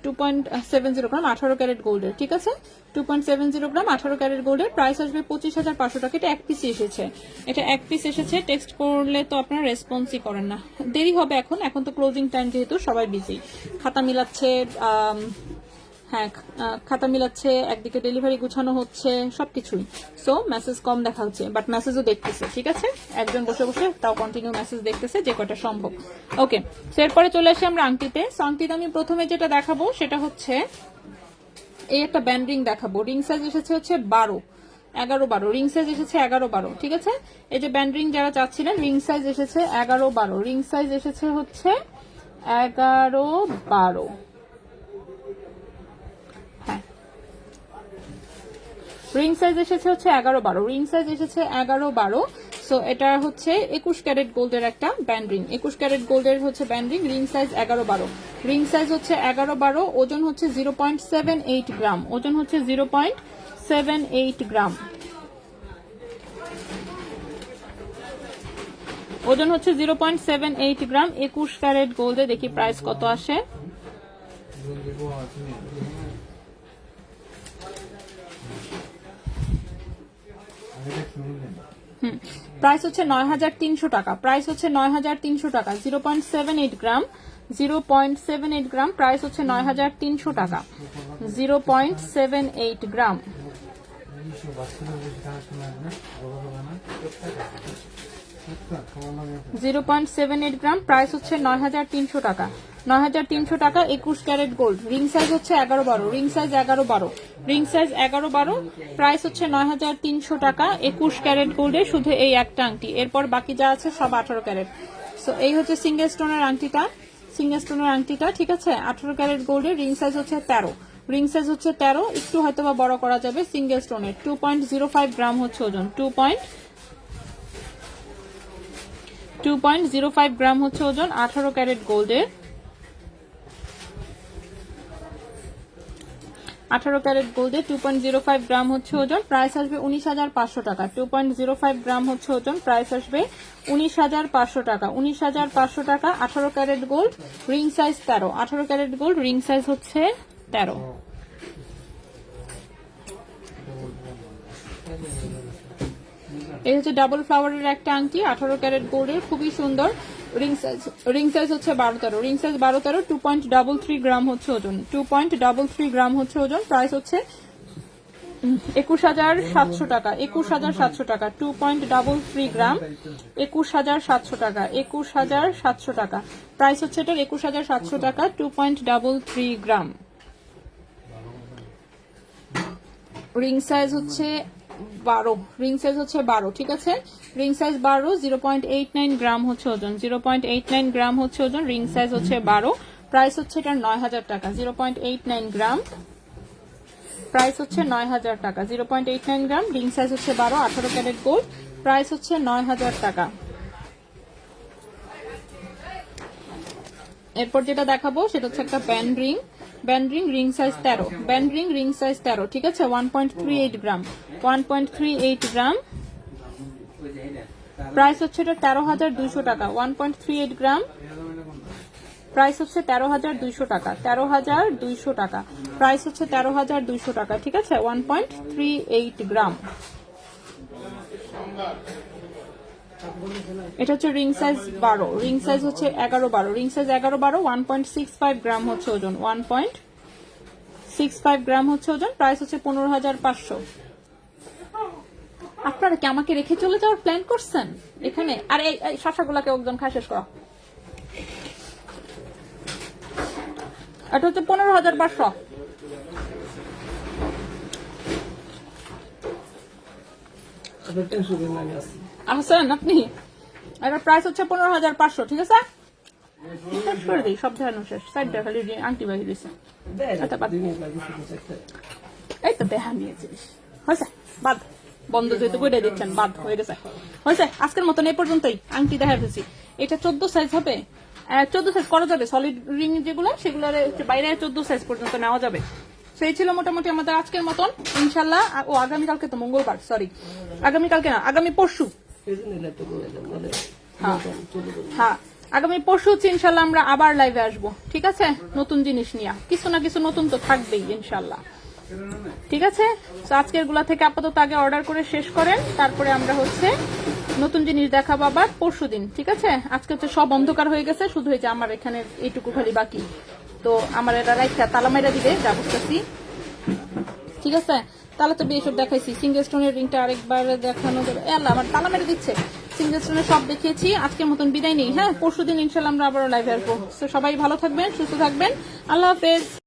2.70 গ্রাম 18 ক্যারেট গোল্ডের। ঠিক আছে, 2.70 গ্রাম 18 ক্যারেট গোল্ডের, প্রাইস আসবে 25,500 টাকা। এটা এক পিস এসেছে, এটা এক পিস এসেছে। টেক্সট করলে তো আপনারা রেসপন্সই করেন না, দেরি হবে এখন, এখন তো ক্লোজিং টাইম, যেহেতু সবাই বিজি, খাতা মিলাচ্ছে, হ্যাঁ খাতা মিলাচ্ছে, একদিকে ডেলিভারি গুছানো হচ্ছে, সবকিছুই। সো মেসেজ কম দেখা হচ্ছে, বাট মেসেজও দেখতেছে। ঠিক আছে, একজন বসে বসে তাও কন্টিনিউ মেসেজ দেখতেছে, যে কটা সম্ভব। ওকে, সো এরপরে চলে আসি আমরা আংটিতে। সো আংটিতে আমি প্রথমে যেটা দেখাবো সেটা হচ্ছে এই একটা ব্যান্ড রিং দেখাবো। রিং সাইজ এসেছে হচ্ছে 11-12, রিং সাইজ এসেছে 11-12। ঠিক আছে, এই যে ব্যান্ড রিং যারা চাচ্ছিলেন, রিং সাইজ এসেছে 11-12, রিং সাইজ এসেছে হচ্ছে 11-12। রিং সাইজ এসেছে হচ্ছে 11-12, রিং সাইজ এসেছে 11-12। সো এটা হচ্ছে 21 ক্যারেট গোল্ডের একটা ব্যান্ড রিং, 21 ক্যারেট গোল্ডের হচ্ছে band ring, ring size 11-12, ring size হচ্ছে 11-12, ওজন হচ্ছে 0.78 গ্রাম, ওজন হচ্ছে 0.78 গ্রাম, ওজন হচ্ছে 0.78 গ্রাম। 21 ক্যারেট গোল্ডে দেখি প্রাইস কত আসে। প্রাইস হচ্ছে 9,300 টাকা, প্রাইস হচ্ছে 9,300 টাকা। 0.78 গ্রাম, 0.78 গ্রাম, প্রাইস হচ্ছে 9,300 টাকা। 0.78 গ্রাম, 0.78 গ্রাম, প্রাইস হচ্ছে 9,300 টাকা। 9,300 টাকা, 21 ক্যারেট গোল্ড, রিং সাইজ হচ্ছে 11-12, ring size 11-12, ring size 11-12, price হচ্ছে 9,300 টাকা। 21 ক্যারেট গোল্ডে শুধু এই একটা আংটি, এরপর বাকি যা আছে সব 18 ক্যারেট। সো এই হচ্ছে সিঙ্গেল স্টোনের আংটিটা, সিঙ্গেল স্টোনের আংটিটা। ঠিক আছে, 18 ক্যারেট গোল্ডের, রিং সাইজ হচ্ছে 13, রিং সাইজ হচ্ছে 13, একটু হয়তো বা বড় করা যাবে। সিঙ্গেল স্টোনের 2.05 গ্রাম হচ্ছে ওজন, 2.05 গ্রাম হচ্ছে ওজন, 18 ক্যারেট গোল্ডের, 18 ক্যারেট গোল্ডে 2.05 গ্রাম হচ্ছে ওজন, প্রাইস আসবে 19,500 টাকা। 2.05 গ্রাম হচ্ছে ওজন, প্রাইস আসবে 19,500 টাকা। 19,500 টাকা, 18 carat gold, ring size 13, 18 carat gold, ring size হচ্ছে 13। এই হচ্ছে ডাবল ফ্লাওয়ারের একটা আংটি, 18 ক্যারেট গোল্ডের, খুবই সুন্দর। রিং সাইজ হচ্ছে 12-13, রিং সাইজ 12-13, 2.33 গ্রাম হচ্ছে ওজন, 2.33 গ্রাম হচ্ছে ওজন, প্রাইস হচ্ছে 21,700 টাকা। 21,700 টাকা, 2.33 গ্রাম, 21,700 টাকা, 21,700 টাকা, প্রাইস হচ্ছে এটার 21,700 টাকা। 2.33 গ্রাম, রিং সাইজ হচ্ছে 12, রিং সাইজ হচ্ছে 12। ঠিক আছে, রিং সাইজ 12, 0.89 গ্রাম হচ্ছে ওজন, 0.89 গ্রাম হচ্ছে ওজন, রিং সাইজ হচ্ছে 12, প্রাইস হচ্ছে এটার 9,000 টাকা। 0.89 গ্রাম, প্রাইস হচ্ছে 9,000 টাকা। 0.89 গ্রাম, রিং সাইজ হচ্ছে 12, 18 ক্যারেট গোল্ড, প্রাইস হচ্ছে 9,000 টাকা। এরপর যেটা দেখাবো সেটা হচ্ছে একটা band ring, ring size 13, band ring size 13, ঠিক আছে, 1.38 গ্রাম, 1.38 গ্রাম, প্রাইস হচ্ছে এটা 13,200 টাকা। 1.38 গ্রাম, প্রাইস হচ্ছে 13,200 টাকা, 13,200 টাকা, প্রাইস হচ্ছে 13,200 টাকা, ঠিক আছে, 1.38 গ্রাম। এটা হচ্ছে রিং সাইজ 12, রিং সাইজ হচ্ছে 11-12, রিং সাইজ 11-12, 1.65 গ্রাম হচ্ছে ওজন, 1.65 গ্রাম হচ্ছে ওজন, প্রাইস হচ্ছে 15,500। আপনারা কি আমাকে রেখে চলে যাওয়ার প্ল্যান করছেন এখানে? আর এই শশাগুলাকে একজন খায় শেষ করো। এটা হচ্ছে 15,500। আসেন আপনি, এটার প্রাইস হচ্ছে 15,500, ঠিক আছে, শেষ করে দিই, সব দেখানো শেষ, সাইডটা খালি আংটি বাকি দিয়েছে। এই তো দেখা নিয়েছিস, হয়েছে, বাদ, বন্ধ যেহেতু করে দিচ্ছেন, বাদ হয়ে গেছে, হয়েছে। আজকের মতন এই পর্যন্তই, আংটি দেখা ফেলছি। এটা 14 সাইজ হবে, 14 সাইজ করা যাবে, সলিড রিং যেগুলো সেগুলোর বাইরে 14 সাইজ পর্যন্ত নেওয়া যাবে। সেই ছিল মোটামুটি আমাদের আজকের মতন, ইনশাল্লাহ। ও আগামীকালকে তো মঙ্গলবার, সরি, আগামীকালকে না, আগামী পরশু, হ্যাঁ আগামী পরশু হচ্ছে ইনশাল্লাহ আমরা আবার লাইভে আসবো, ঠিক আছে, নতুন জিনিস নিয়ে, কিছু না কিছু নতুন তো থাকবেই ইনশাল্লাহ, ঠিক আছে। তো আজকের গুলা থেকে আপাতত আগে অর্ডার করে শেষ করেন, তারপরে আমরা হচ্ছে নতুন জিনিস দেখাবো আবার পরশু দিন, ঠিক আছে। আজকে হচ্ছে সব অন্ধকার হয়ে গেছে, শুধু এই যে আমার এখানে এইটুকু খালি বাকি, তো আমার এটা রাইখা তালা মাইরা দিবে, যা বুঝতেছি, ঠিক আছে। তাহলে তো বেশ সব দেখাইছি, সিঙ্গেল স্টোনের রিংটা আরেকবার দেখানো যাবে, আল্লাহ আমার তালা মেরে দিচ্ছে। সিঙ্গেল স্টোনের সব দেখিয়েছি, আজকের মতন বিদায় নেই, হ্যাঁ, পরশু দিন ইনশাল্লাহ আমরা আবারও লাইভে আসবো। তো সবাই ভালো থাকবেন, সুস্থ থাকবেন, আল্লাহ হাফেজ।